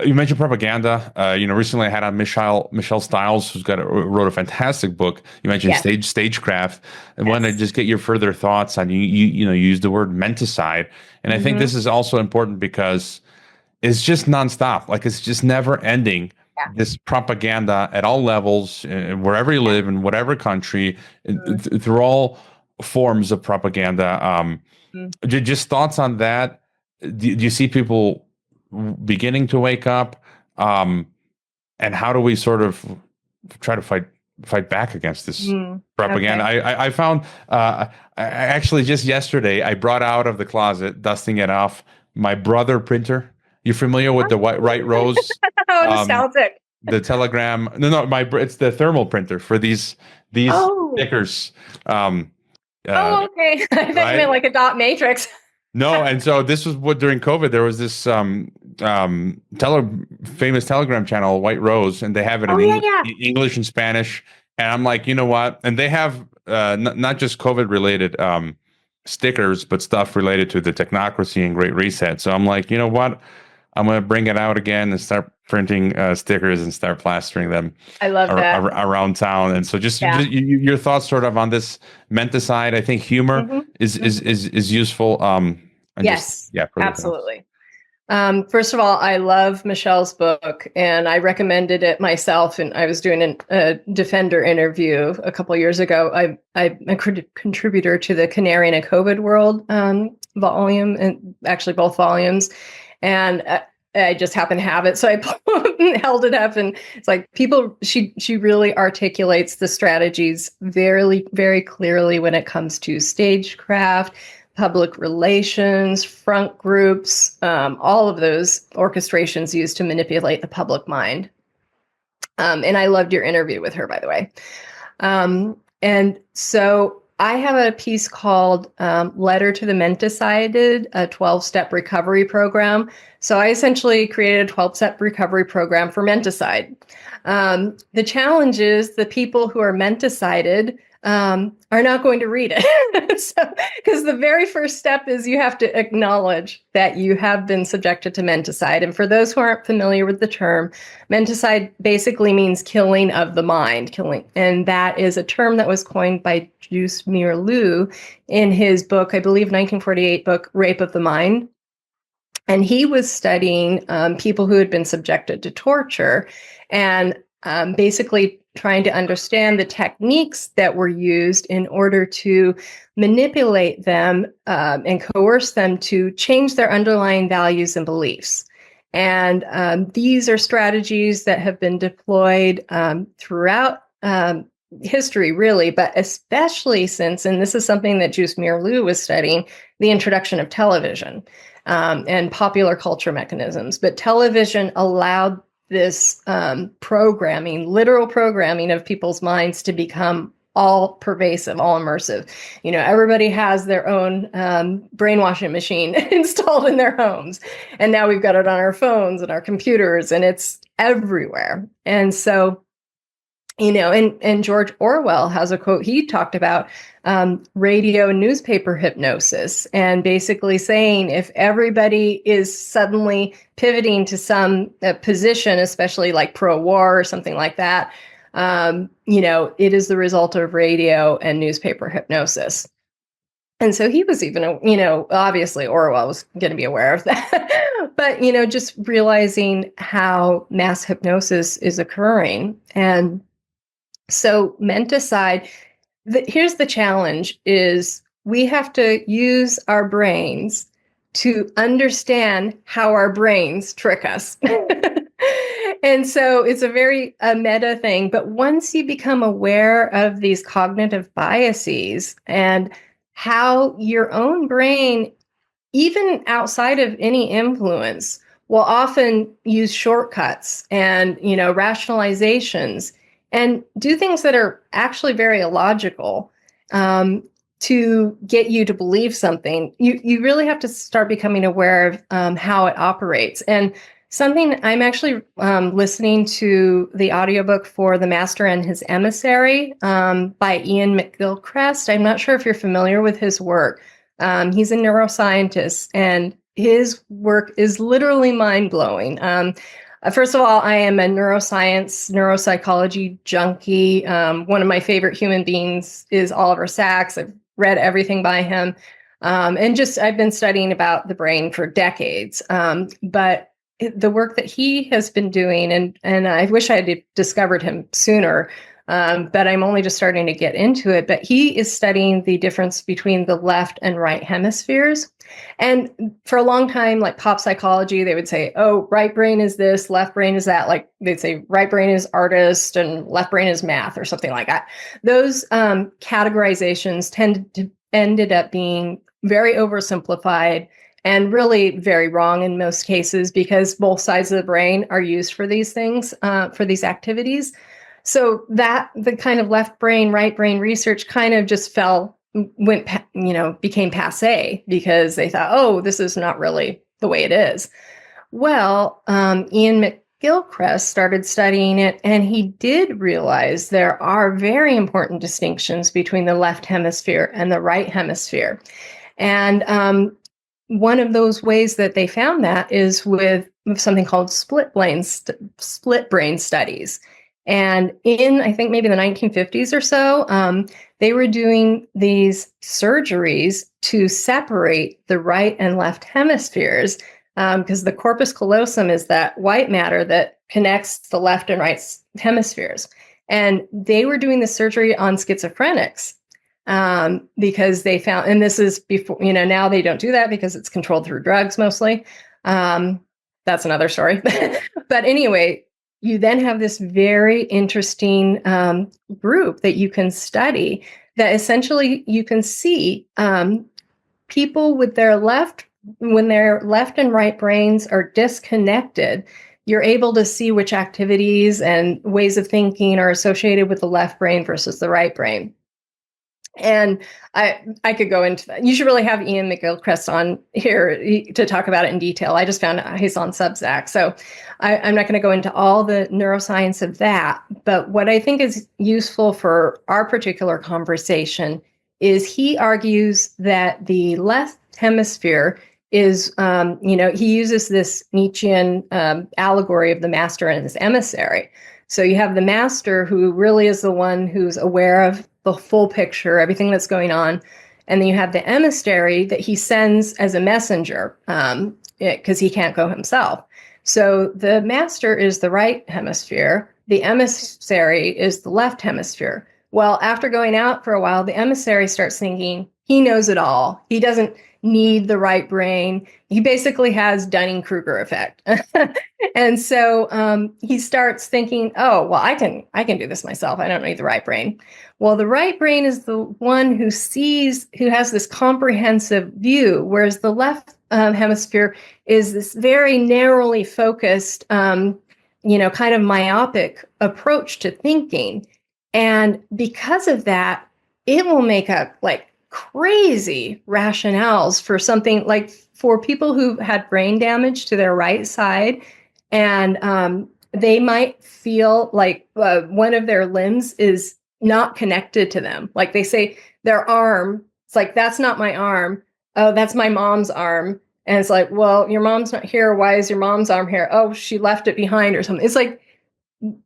You mentioned propaganda. Recently I had on Michelle Stiles, who's wrote a fantastic book. You mentioned stagecraft. I wanted to just get your further thoughts on, you used the word menticide. And I think this is also important because it's just nonstop. Like, it's just never ending. This propaganda at all levels, wherever you live, in whatever country, through all forms of propaganda. Just thoughts on that. Do you see people beginning to wake up? And how do we sort of try to fight back against this propaganda? Okay. I found, actually just yesterday, I brought out of the closet, dusting it off, my Brother printer. You familiar with the White Rose? Oh, nostalgic. The Telegram. No, it's the thermal printer for these stickers. Okay. I thought you meant like a dot matrix. No, and so this was during COVID, there was this famous Telegram channel, White Rose, and they have it in English and Spanish. And I'm like, you know what? And they have not just COVID related stickers, but stuff related to the technocracy and Great Reset. So I'm like, you know what? I'm going to bring it out again and start printing stickers and start plastering them. I love that. Around town. And so just your thoughts sort of on this menticide. I think humor is useful. Yes, absolutely. First of all, I love Michelle's book, and I recommended it myself. And I was doing a Defender interview a couple of years ago. I'm a contributor to the Canary in a COVID World volume, and actually both volumes. And I just happened to have it, so I held it up, and it's like she really articulates the strategies very, very clearly when it comes to stagecraft, public relations, front groups, all of those orchestrations used to manipulate the public mind. And I loved your interview with her, by the way. And so I have a piece called Letter to the Menticide, a 12-step recovery program. So I essentially created a 12-step recovery program for menticide. The challenge is the people who are menticided are not going to read it. So, because the very first step is you have to acknowledge that you have been subjected to menticide. And for those who aren't familiar with the term, menticide basically means killing of the mind, killing. And that is a term that was coined by Juice Liu in his book, I believe 1948 book, Rape of the Mind. And he was studying people who had been subjected to torture and basically trying to understand the techniques that were used in order to manipulate them and coerce them to change their underlying values and beliefs. And these are strategies that have been deployed throughout history, really, but especially since, and this is something that Juice Liu was studying, the introduction of television and popular culture mechanisms. But television allowed this programming, literal programming of people's minds to become all pervasive, all immersive. You know, everybody has their own brainwashing machine installed in their homes. And now we've got it on our phones and our computers, and it's everywhere. And so, you know, and George Orwell has a quote. He talked about radio and newspaper hypnosis, and basically saying if everybody is suddenly pivoting to some position, especially like pro-war or something like that, you know, it is the result of radio and newspaper hypnosis. And so he was even, you know, obviously Orwell was going to be aware of that, but, you know, just realizing how mass hypnosis is occurring. And so menticide, here's the challenge is we have to use our brains to understand how our brains trick us. And so it's a very meta thing. But once you become aware of these cognitive biases and how your own brain, even outside of any influence, will often use shortcuts and, you know, rationalizations and do things that are actually very illogical to get you to believe something, you really have to start becoming aware of how it operates. And something I'm actually listening to the audiobook for The Master and His Emissary by Ian McGilchrist. I'm not sure if you're familiar with his work. He's a neuroscientist, and his work is literally mind-blowing. First of all, I am a neuropsychology junkie. One of my favorite human beings is Oliver Sacks. I've read everything by him. And just I've been studying about the brain for decades. But the work that he has been doing, and I wish I had discovered him sooner, but I'm only just starting to get into it. But he is studying the difference between the left and right hemispheres. And for a long time, like pop psychology, they would say, oh, right brain is this, left brain is that. Like they'd say right brain is artist and left brain is math or something like that. Those categorizations ended up being very oversimplified and really very wrong in most cases because both sides of the brain are used for these things, for these activities. So that the kind of left brain, right brain research kind of just became passé because they thought, oh, this is not really the way it is. Well, Ian McGilchrist started studying it, and he did realize there are very important distinctions between the left hemisphere and the right hemisphere. And one of those ways that they found that is with something called split brain studies. And in, I think, maybe the 1950s or so, they were doing these surgeries to separate the right and left hemispheres because the corpus callosum is that white matter that connects the left and right hemispheres. And they were doing the surgery on schizophrenics because they found, and this is before, now they don't do that because it's controlled through drugs mostly. That's another story. But anyway, you then have this very interesting group that you can study that essentially you can see people with when their left and right brains are disconnected, you're able to see which activities and ways of thinking are associated with the left brain versus the right brain. And I could go into that. You should really have Ian McGilchrist on here to talk about it in detail. I just found out he's on Substack. So I'm not going to go into all the neuroscience of that. But what I think is useful for our particular conversation is he argues that the left hemisphere is, he uses this Nietzschean allegory of the master and his emissary. So you have the master who really is the one who's aware of the full picture, everything that's going on. And then you have the emissary that he sends as a messenger because he can't go himself. So the master is the right hemisphere. The emissary is the left hemisphere. Well, after going out for a while, the emissary starts thinking he knows it all. He doesn't need the right brain. He basically has Dunning-Kruger effect. And so he starts thinking, oh, well, I can do this myself. I don't need the right brain. Well, the right brain is the one who has this comprehensive view, whereas the left hemisphere is this very narrowly focused, kind of myopic approach to thinking. And because of that, it will make up like crazy rationales for something like for people who had brain damage to their right side, and they might feel like one of their limbs is not connected to them. Like they say their arm, it's like, that's not my arm. Oh, that's my mom's arm. And it's like, well, your mom's not here. Why is your mom's arm here? Oh, she left it behind or something. It's like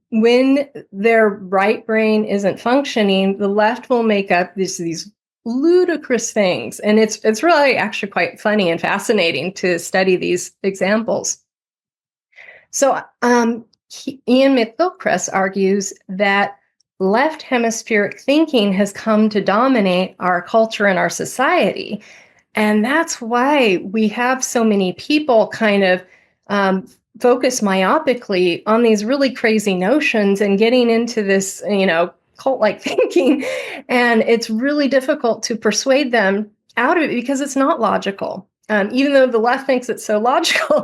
when their right brain isn't functioning, the left will make up these ludicrous things. And it's really actually quite funny and fascinating to study these examples. So Ian McGilchrist argues that left hemispheric thinking has come to dominate our culture and our society. And that's why we have so many people kind of focus myopically on these really crazy notions and getting into this, cult-like thinking. And it's really difficult to persuade them out of it because it's not logical. Even though the left thinks it's so logical,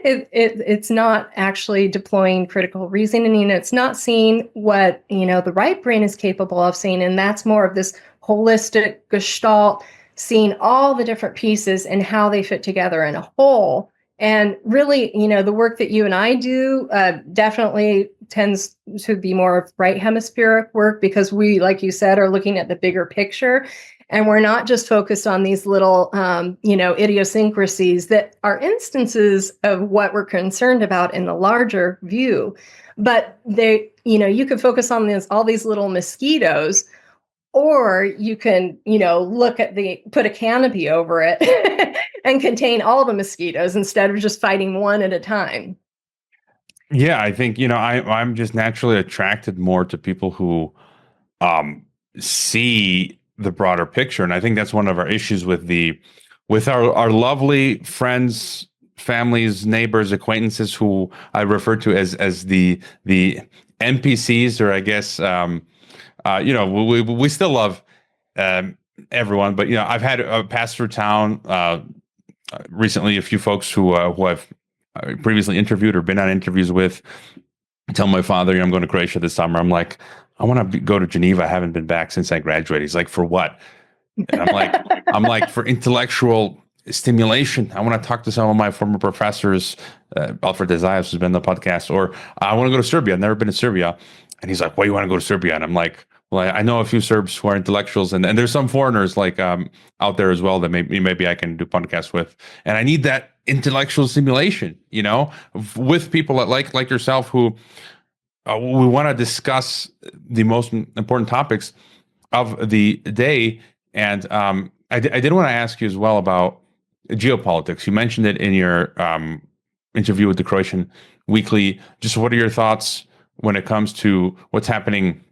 it's not actually deploying critical reasoning. It's not seeing what, the right brain is capable of seeing. And that's more of this holistic gestalt, seeing all the different pieces and how they fit together in a whole. And really, the work that you and I do definitely tends to be more of right hemispheric work because we, like you said, are looking at the bigger picture. And we're not just focused on these little, idiosyncrasies that are instances of what we're concerned about in the larger view. But you could focus on all these little mosquitoes, or you can, put a canopy over it and contain all the mosquitoes instead of just fighting one at a time. Yeah, I think, I'm just naturally attracted more to people who see the broader picture. And I think that's one of our issues with our lovely friends, families, neighbors, acquaintances who I refer to as the NPCs, or I guess we still love everyone, but I've had passed through town recently a few folks who I've previously interviewed or been on interviews with. I tell my father, I'm going to Croatia this summer. I'm like, I want to go to Geneva. I haven't been back since I graduated. He's like, for what? And I'm like, for intellectual stimulation. I want to talk to some of my former professors, Alfred Desayas, who's been on the podcast, or I want to go to Serbia. I've never been to Serbia. And he's like, why do you want to go to Serbia? And I'm like, well, I know a few Serbs who are intellectuals, and there's some foreigners like out there as well that maybe I can do podcasts with. And I need that intellectual stimulation, with people like yourself who we want to discuss the most important topics of the day. And I did want to ask you as well about geopolitics. You mentioned it in your interview with the Croatian Weekly. Just what are your thoughts when it comes to what's happening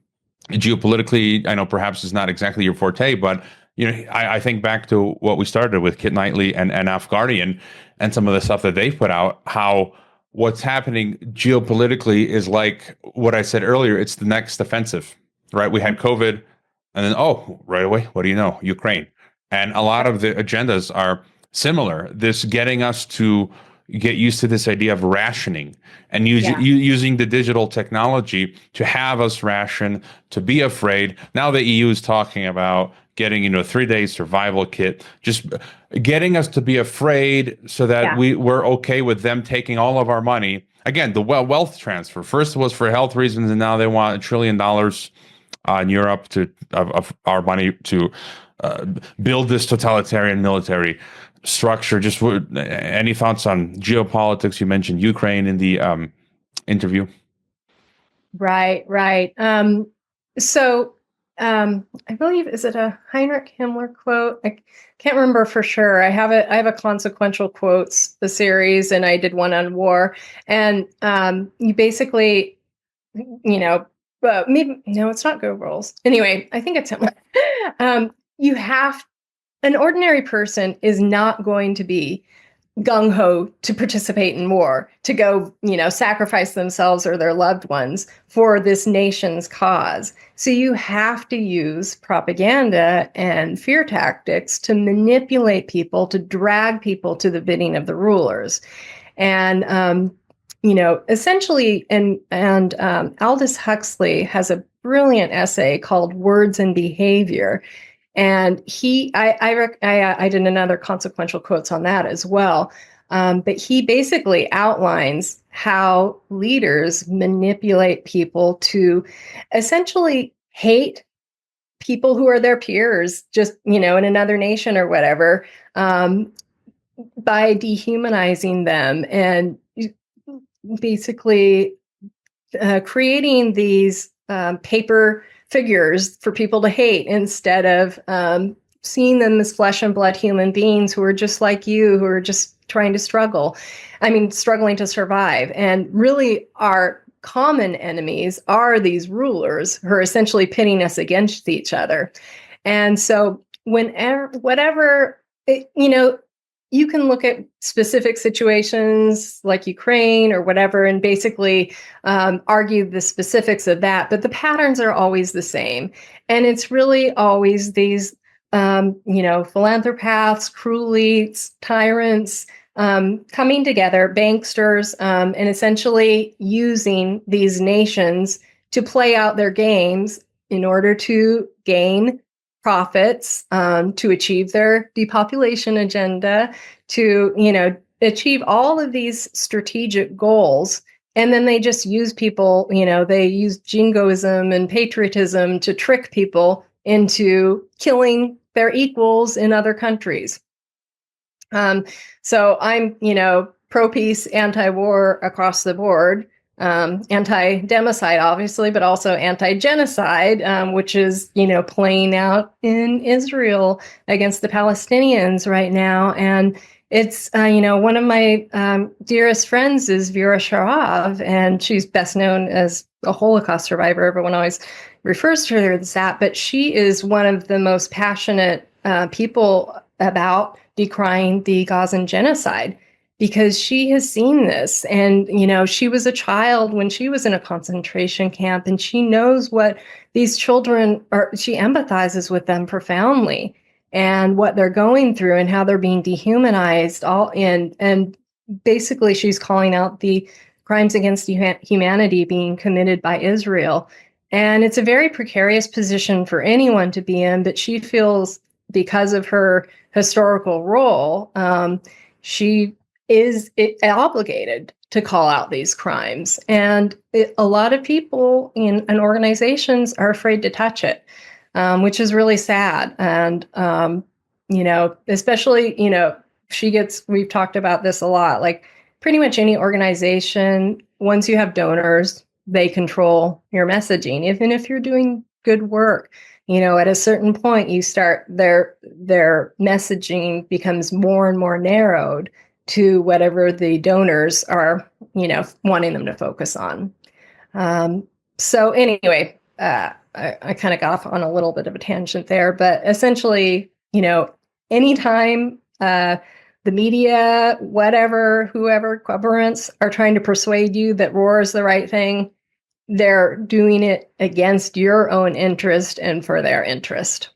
geopolitically? I know perhaps it's not exactly your forte, but I think back to what we started with Kit Knightley and Afghani and some of the stuff that they've put out, how what's happening geopolitically is like what I said earlier. It's the next offensive, right? We had COVID, and then, right away, what do you know? Ukraine. And a lot of the agendas are similar. This getting us to get used to this idea of rationing and using the digital technology to have us ration, to be afraid. Now the EU is talking about getting, a 3-day survival kit, just getting us to be afraid so that we're okay with them taking all of our money. Again, the wealth transfer. First it was for health reasons, and now they want $1 trillion in Europe of our money to build this totalitarian military structure. Just any thoughts on geopolitics? You mentioned Ukraine in the interview. Right. I believe, is it a Heinrich Himmler quote? I can't remember for sure. I have a consequential quotes, the series, and I did one on war. And you basically, maybe no, it's not Go Rolls. Anyway, I think it's Himmler. An ordinary person is not going to be gung-ho to participate in war, to go, sacrifice themselves or their loved ones for this nation's cause. So you have to use propaganda and fear tactics to manipulate people, to drag people to the bidding of the rulers. And, essentially, and Aldous Huxley has a brilliant essay called Words and Behavior. And I did another consequential quotes on that as well. But he basically outlines how leaders manipulate people to essentially hate people who are their peers, just, in another nation or whatever, by dehumanizing them and basically creating these paper figures for people to hate instead of seeing them as flesh and blood human beings who are just like you, who are just trying to struggling to survive. And really our common enemies are these rulers who are essentially pitting us against each other. And so you can look at specific situations like Ukraine or whatever, and basically argue the specifics of that. But the patterns are always the same. And it's really always these, philanthropaths, cruelites, tyrants, coming together, banksters, and essentially using these nations to play out their games in order to gain profits, to achieve their depopulation agenda, to, achieve all of these strategic goals. And then they just use people, they use jingoism and patriotism to trick people into killing their equals in other countries. So I'm, pro-peace, anti-war across the board. Anti-democide, obviously, but also anti-genocide, which is, playing out in Israel against the Palestinians right now. And it's, one of my dearest friends is Vera Sharav, and she's best known as a Holocaust survivor. Everyone always refers to her as that, but she is one of the most passionate people about decrying the Gazan genocide, because she has seen this. And, she was a child when she was in a concentration camp, and she knows what these children are. She empathizes with them profoundly and what they're going through and how they're being dehumanized. And basically she's calling out the crimes against humanity being committed by Israel. And it's a very precarious position for anyone to be in, but she feels, because of her historical role, she is obligated to call out these crimes. And a lot of people and organizations are afraid to touch it, which is really sad. And, especially, we've talked about this a lot, like pretty much any organization, once you have donors, they control your messaging, even if you're doing good work. At a certain point, you start their messaging becomes more and more narrowed to whatever the donors are, wanting them to focus on. So anyway, I kind of got off on a little bit of a tangent there, but essentially, anytime the media, whoever, governments are trying to persuade you that war is the right thing, they're doing it against your own interest and for their interest.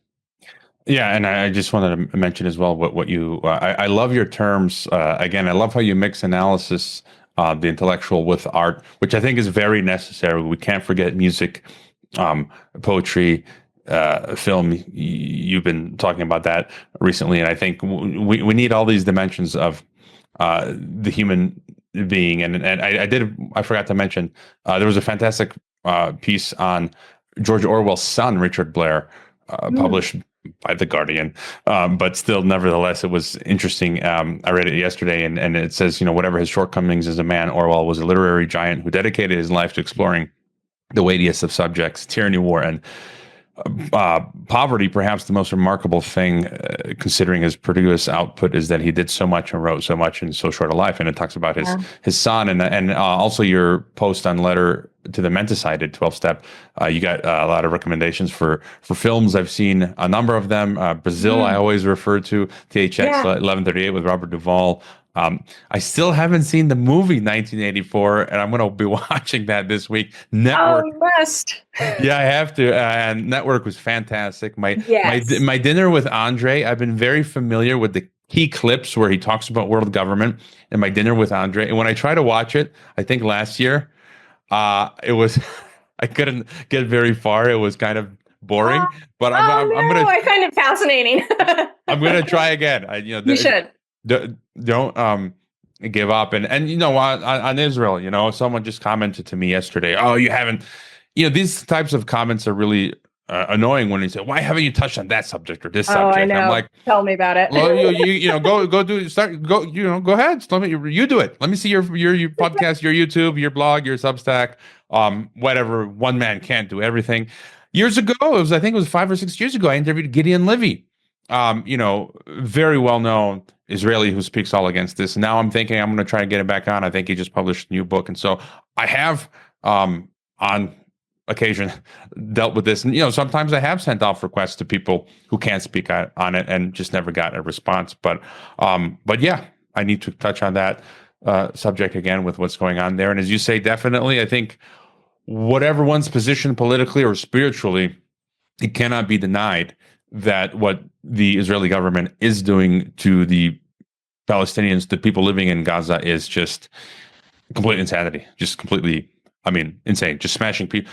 Yeah, and I just wanted to mention as well what you I love your terms. Again, I love how you mix analysis, the intellectual with art, which I think is very necessary. We can't forget music, poetry, film. You've been talking about that recently, and I think we need all these dimensions of the human being. And I forgot to mention there was a fantastic piece on George Orwell's son, Richard Blair, Mm. published by The Guardian. But still, nevertheless, it was interesting. I read it yesterday, and it says, whatever his shortcomings as a man, Orwell was a literary giant who dedicated his life to exploring the weightiest of subjects, tyranny, war, and poverty. Perhaps the most remarkable thing, considering his prodigious output, is that he did so much and wrote so much in so short a life. And it talks about his son, and also your post on Letter to the Menticide, 12-step. You got a lot of recommendations for films. I've seen a number of them. Brazil, I Mm. always refer to THX Yeah. 1138 with Robert Duvall. I still haven't seen the movie 1984, and I'm going to be watching that this week. Oh, Network. you must. Yeah, I have to. And Network was fantastic. Yes. My dinner with Andre. I've been very familiar with the key clips where he talks about world government. And my dinner with Andre. And when I try to watch it, I think last year, it was I couldn't get very far. It was kind of Oh, boring. But I'm oh gonna no, I find it fascinating. I'm gonna try again. You should. Don't give up. And on Israel, someone just commented to me yesterday, oh, you haven't, these types of comments are really annoying when you say, why haven't you touched on that subject or this Oh, I subject? I'm know. like, Tell me about it. well, go do start go go ahead. Let me you do it. Let me see your podcast, your YouTube, your blog, your Substack, whatever. One man can't do everything. Years ago, I think it was 5 or 6 years ago, I interviewed Gideon Livy, very well known Israeli who speaks all against this. Now I'm thinking I'm going to try to get it back on. I think he just published a new book, and so I have on occasion dealt with this. And sometimes I have sent off requests to people who can't speak on it, and just never got a response. But yeah, I need to touch on that subject again with what's going on there. And as you say, definitely, I think whatever one's position politically or spiritually, it cannot be denied that what the Israeli government is doing to the Palestinians, the people living in Gaza, is just complete insanity. Just completely, insane. Just smashing people.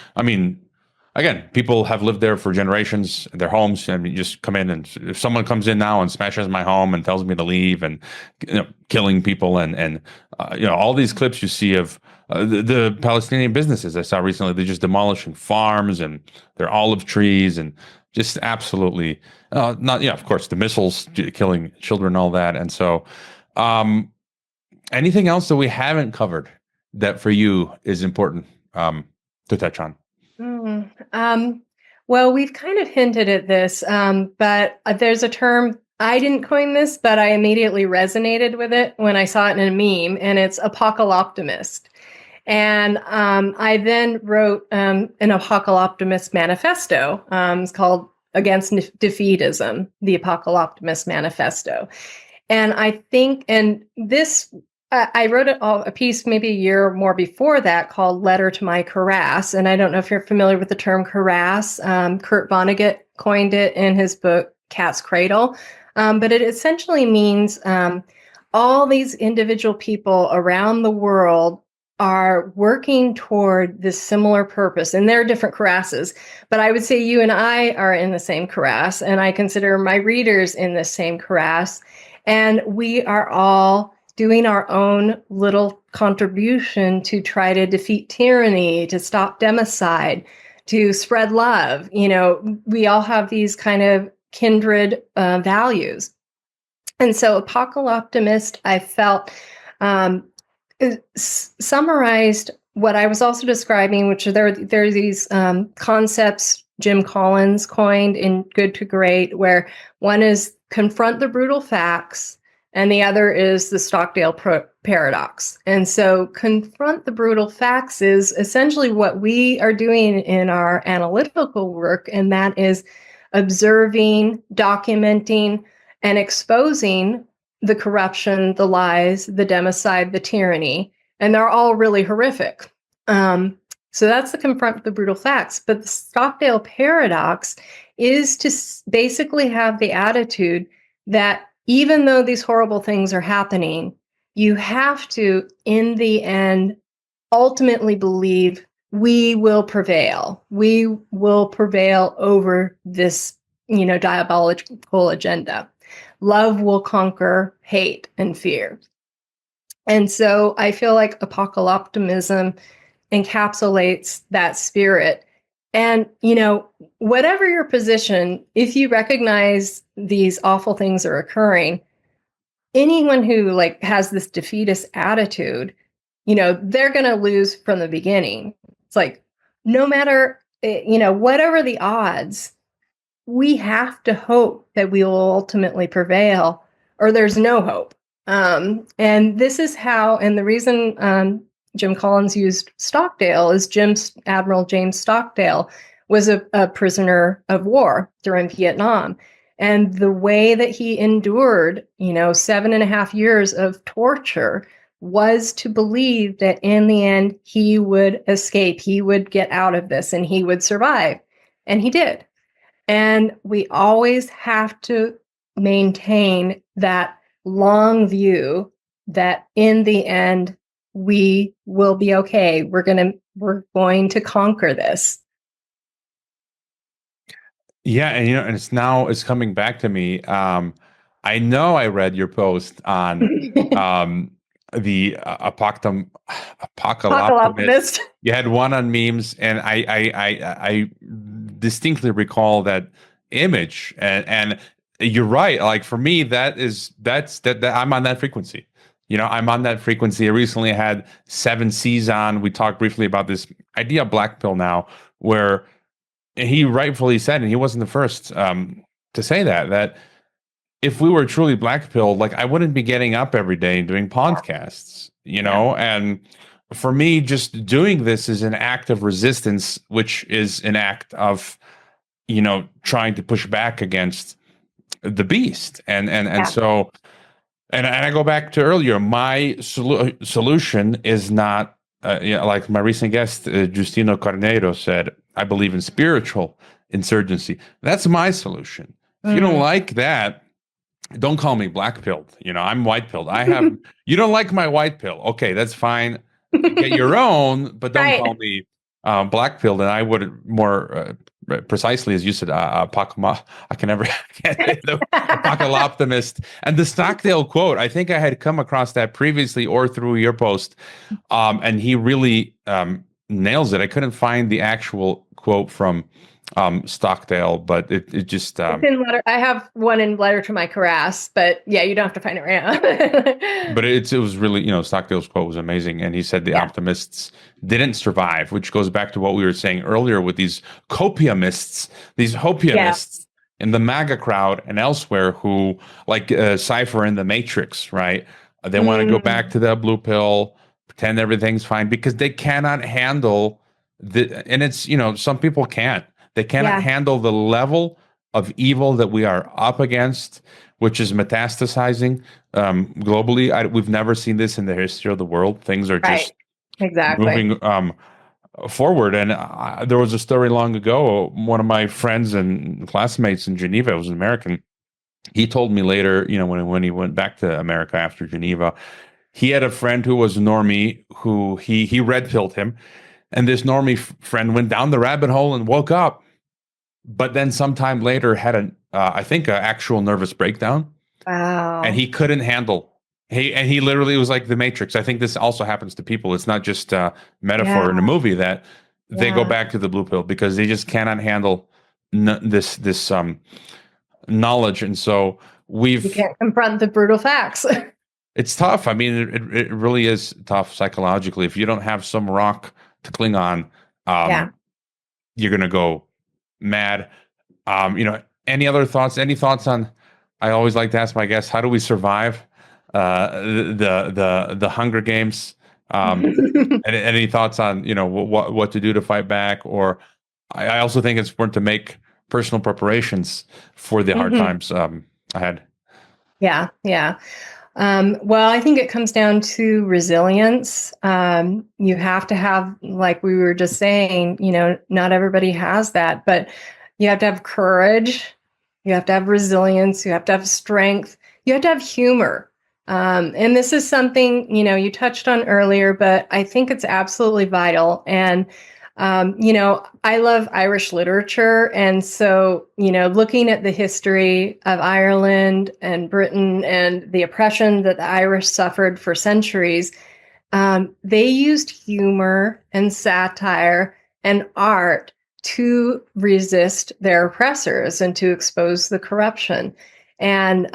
Again, people have lived there for generations, their homes. Just come in, and if someone comes in now and smashes my home and tells me to leave, and killing people, and all these clips you see of the Palestinian businesses I saw recently, they're just demolishing farms and their olive trees, and just absolutely not. Yeah, of course, the missiles killing children, all that, and so. Anything else that we haven't covered that for you is important to touch on? Mm, well, we've kind of hinted at this, but there's a term, I didn't coin this, but I immediately resonated with it when I saw it in a meme, and it's apocalyptimist. And I then wrote an apocalyptimist manifesto. It's called Against Defeatism, the Apocalyptimist Manifesto. And I think, and this, I wrote a piece maybe a year or more before that called Letter to My Cuirass. And I don't know if you're familiar with the term cuirass. Kurt Vonnegut coined it in his book, Cat's Cradle. But it essentially means all these individual people around the world are working toward this similar purpose. And there are different cuirasses, but I would say you and I are in the same cuirass, and I consider my readers in the same cuirass. And we are all doing our own little contribution to try to defeat tyranny, to stop democide, to spread love. We all have these kind of kindred values. And so apocalyptimist, I felt, summarized what I was also describing, which there are these concepts Jim Collins coined in Good to Great, where one is confront the brutal facts, and the other is the Stockdale paradox. And so confront the brutal facts is essentially what we are doing in our analytical work, and that is observing, documenting, and exposing the corruption, the lies, the democide, the tyranny, and they're all really horrific. So that's the confront the brutal facts. But the Stockdale paradox is to basically have the attitude that even though these horrible things are happening, you have to, in the end, ultimately believe we will prevail. We will prevail over this, diabolical agenda. Love will conquer hate and fear. And so I feel like apocalypticism encapsulates that spirit. And, whatever your position, if you recognize these awful things are occurring, anyone who has this defeatist attitude, they're going to lose from the beginning. It's like, no matter, whatever the odds, we have to hope that we will ultimately prevail, or there's no hope. And this is how, and the reason Jim Collins used Stockdale is Admiral James Stockdale was a prisoner of war during Vietnam. And the way that he endured, 7.5 years of torture was to believe that in the end, he would escape, he would get out of this, and he would survive. And he did. And we always have to maintain that long view that in the end, we will be okay. We're going to conquer this. Yeah, and it's coming back to me. I know I read your post on the apocalyptimist. You had one on memes, and I distinctly recall that image. And you're right. Like for me, that's I'm on that frequency. I'm on that frequency. I recently had 7Cs on. We talked briefly about this idea of black pill now, where he rightfully said, and he wasn't the first to say that if we were truly black pilled, I wouldn't be getting up every day and doing podcasts, and for me, just doing this is an act of resistance, which is an act of, trying to push back against the beast. And so, and I go back to earlier, my solution is not, like my recent guest, Justino Carneiro said, I believe in spiritual insurgency. That's my solution. If you don't like that, don't call me black pilled. I'm white pilled. You don't like my white pill. Okay, that's fine. Get your own, but don't call me black pilled. And I would more precisely, as you said, I can never get the apocalyptimist. And the Stockdale quote, I think I had come across that previously or through your post, and he really nails it. I couldn't find the actual quote from Stockdale, but it just it's in letter. I have one in Letter to My Cuirass, but yeah, you don't have to find it right now. But it was really, Stockdale's quote was amazing, and he said the optimists didn't survive, which goes back to what we were saying earlier with these copiumists, these hopiumists in the MAGA crowd and elsewhere who Cypher in the Matrix, right? They want to go back to the blue pill, pretend everything's fine because they cannot handle and it's, some people can't. They cannot handle the level of evil that we are up against, which is metastasizing globally. We've never seen this in the history of the world. Things are just moving forward. And there was a story long ago. One of my friends and classmates in Geneva was an American. He told me later, when he went back to America after Geneva, he had a friend who was a normie who he red-pilled him. And this normie friend went down the rabbit hole and woke up, but then sometime later had an actual nervous breakdown. Wow! And he couldn't handle. He literally was like the Matrix. I think this also happens to people. It's not just a metaphor in a movie that they go back to the blue pill because they just cannot handle this knowledge. And so you can't confront the brutal facts. It's tough. I mean, it really is tough psychologically if you don't have some rock to cling on. You're gonna go mad. Any other thoughts? Any thoughts on? I always like to ask my guests, how do we survive the Hunger Games? Any thoughts on what to do to fight back? Or I also think it's important to make personal preparations for the hard times ahead. Yeah. Well, I think it comes down to resilience. You have to have, like we were just saying, not everybody has that, but You have to have courage. You have to have resilience. You have to have strength. You have to have humor. And this is something, you touched on earlier, but I think it's absolutely vital. And, I love Irish literature. And so, looking at the history of Ireland and Britain and the oppression that the Irish suffered for centuries, they used humor and satire and art to resist their oppressors and to expose the corruption. And,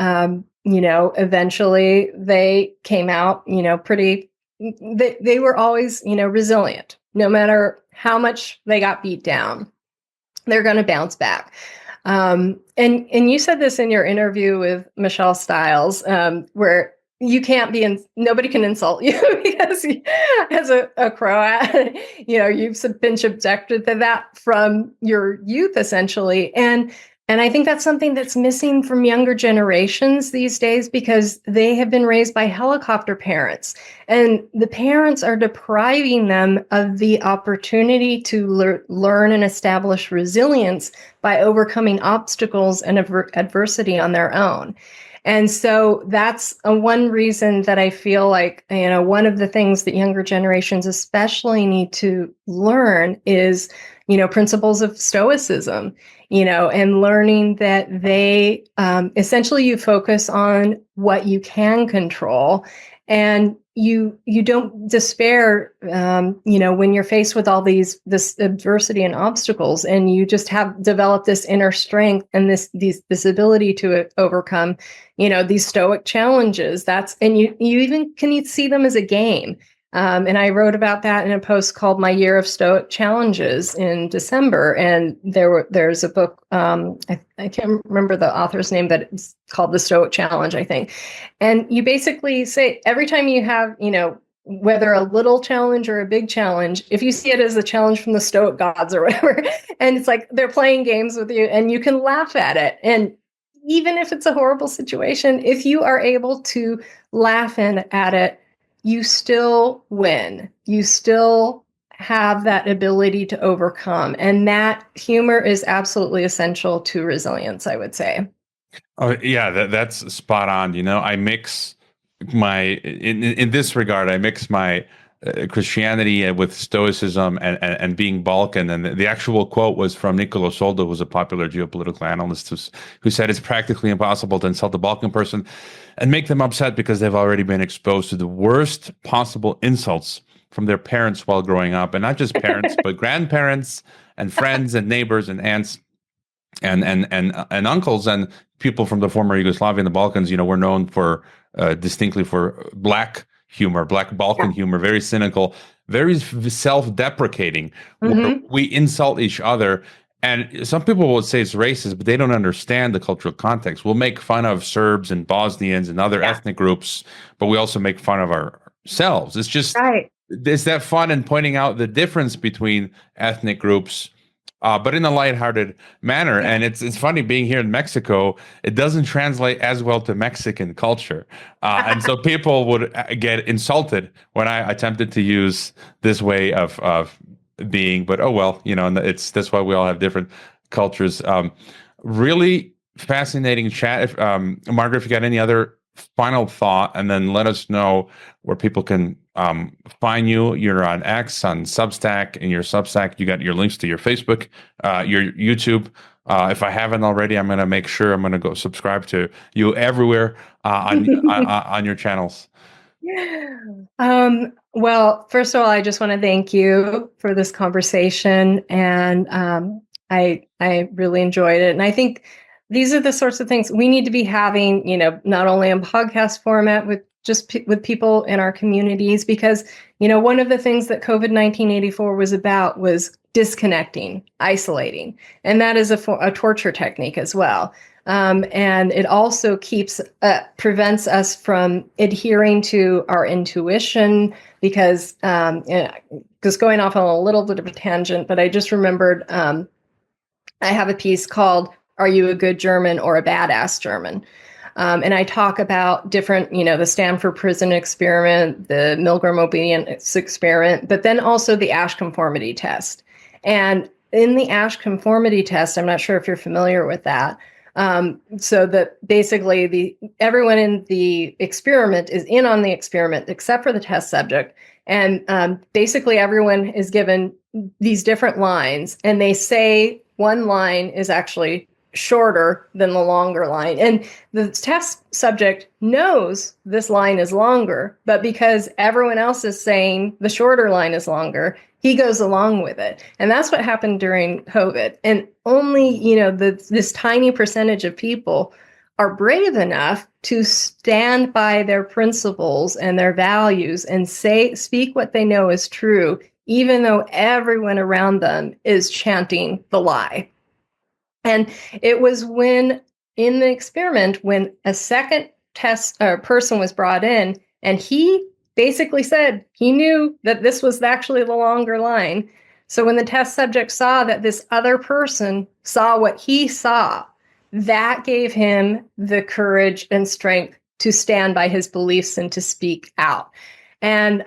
eventually they came out, they were always, resilient. No matter how much they got beat down, they're going to bounce back. And you said this in your interview with Michelle Stiles, where you can't nobody can insult you because as a Croat, you've been subjected to that from your youth, essentially. And I think that's something that's missing from younger generations these days because they have been raised by helicopter parents. And the parents are depriving them of the opportunity to learn and establish resilience by overcoming obstacles and adversity on their own. And so that's one reason that I feel like, one of the things that younger generations especially need to learn is, principles of stoicism, and learning that they essentially you focus on what you can control, and you don't despair, when you're faced with all this adversity and obstacles, and you just have developed this inner strength and this ability to overcome, these stoic challenges. And you even can see them as a game. And I wrote about that in a post called My Year of Stoic Challenges in December. And there's a book, I can't remember the author's name, but it's called The Stoic Challenge, I think. And you basically say every time you have, whether a little challenge or a big challenge, if you see it as a challenge from the Stoic gods or whatever, and it's like they're playing games with you and you can laugh at it. And even if it's a horrible situation, if you are able to laugh at it, you still win. You still have that ability to overcome. And that humor is absolutely essential to resilience, I would say. Oh, yeah, that's spot on. I mix in this regard, I mix my Christianity with Stoicism and being Balkan. And the actual quote was from Niccolo Soldo, who's a popular geopolitical analyst, who said it's practically impossible to insult a Balkan person and make them upset because they've already been exposed to the worst possible insults from their parents while growing up. And not just parents, but grandparents and friends and neighbors and aunts and uncles and people from the former Yugoslavia and the Balkans. Were known for distinctly for black humor, black Balkan humor, very cynical, very self-deprecating, where we insult each other. And some people would say it's racist, but they don't understand the cultural context. We'll make fun of Serbs and Bosnians and other ethnic groups, but we also make fun of ourselves. It's just, it's that fun and pointing out the difference between ethnic groups, but in a lighthearted manner. And it's funny being here in Mexico, it doesn't translate as well to Mexican culture. And so people would get insulted when I attempted to use this way of being, but oh well, and that's why we all have different cultures. Really fascinating chat. Margaret, if you got any other final thought, and then let us know where people can find you. You're on X, on Substack. In your Substack, you got your links to your Facebook, your YouTube. If I haven't already, I'm going to make sure I'm going to go subscribe to you everywhere on your channels. Well, first of all, I just want to thank you for this conversation, and I really enjoyed it. And I think these are the sorts of things we need to be having, not only in podcast format with people in our communities, because, one of the things that COVID-19 84 was about was disconnecting, isolating, and that is a torture technique as well. And it also prevents us from adhering to our intuition, because just going off on a little bit of a tangent, but I just remembered I have a piece called "Are You a Good German or a Badass German?" And I talk about different, the Stanford Prison Experiment, the Milgram Obedience Experiment, but then also the Asch Conformity Test. And in the Ash conformity test, I'm not sure if you're familiar with that. So that basically everyone in the experiment is in on the experiment except for the test subject. And basically everyone is given these different lines, and they say one line is actually shorter than the longer line. And the test subject knows this line is longer, but because everyone else is saying the shorter line is longer, he goes along with it. And that's what happened during COVID. And only, this tiny percentage of people are brave enough to stand by their principles and their values and speak what they know is true, even though everyone around them is chanting the lie. And it was in the experiment, when a second test person was brought in, and he basically said he knew that this was actually the longer line. So when the test subject saw that this other person saw what he saw, that gave him the courage and strength to stand by his beliefs and to speak out. And,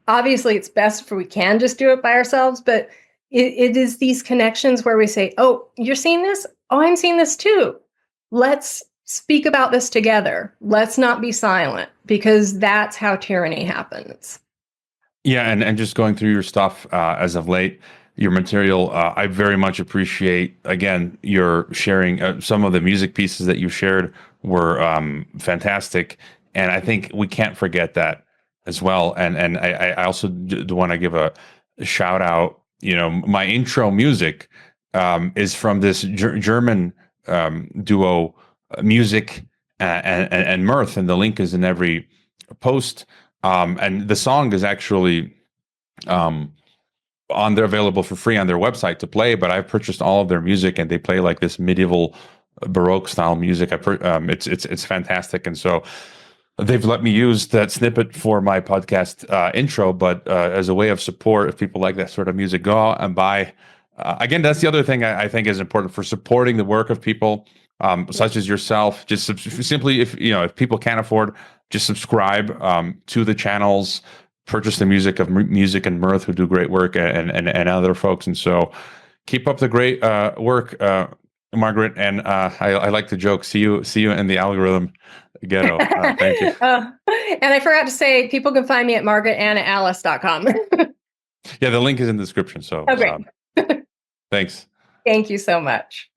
obviously it's best if we can just do it by ourselves, but it is these connections where we say, oh, you're seeing this? Oh, I'm seeing this too. Let's speak about this together. Let's not be silent, because that's how tyranny happens. Yeah, and just going through your stuff as of late, your material, I very much appreciate, again, your sharing. Some of the music pieces that you shared were fantastic, and I think we can't forget that as well. And I also do want to give a shout out. My intro music is from this German duo, Music and Mirth, and the link is in every post. And the song is actually available for free on their website to play. But I've purchased all of their music, and they play like this medieval Baroque style music. It's fantastic, and so they've let me use that snippet for my podcast intro, but as a way of support, if people like that sort of music, go out and buy. Again, that's the other thing I think is important for supporting the work of people such as yourself. Just simply, if people can't afford, just subscribe to the channels, purchase the music of Music and Mirth, who do great work, and other folks. And so keep up the great work, Margaret. And I like to joke, see you in the algorithm ghetto. Thank you. And I forgot to say, people can find me at margaretannaalice.com. Yeah, the link is in the description. So great. thanks. Thank you so much.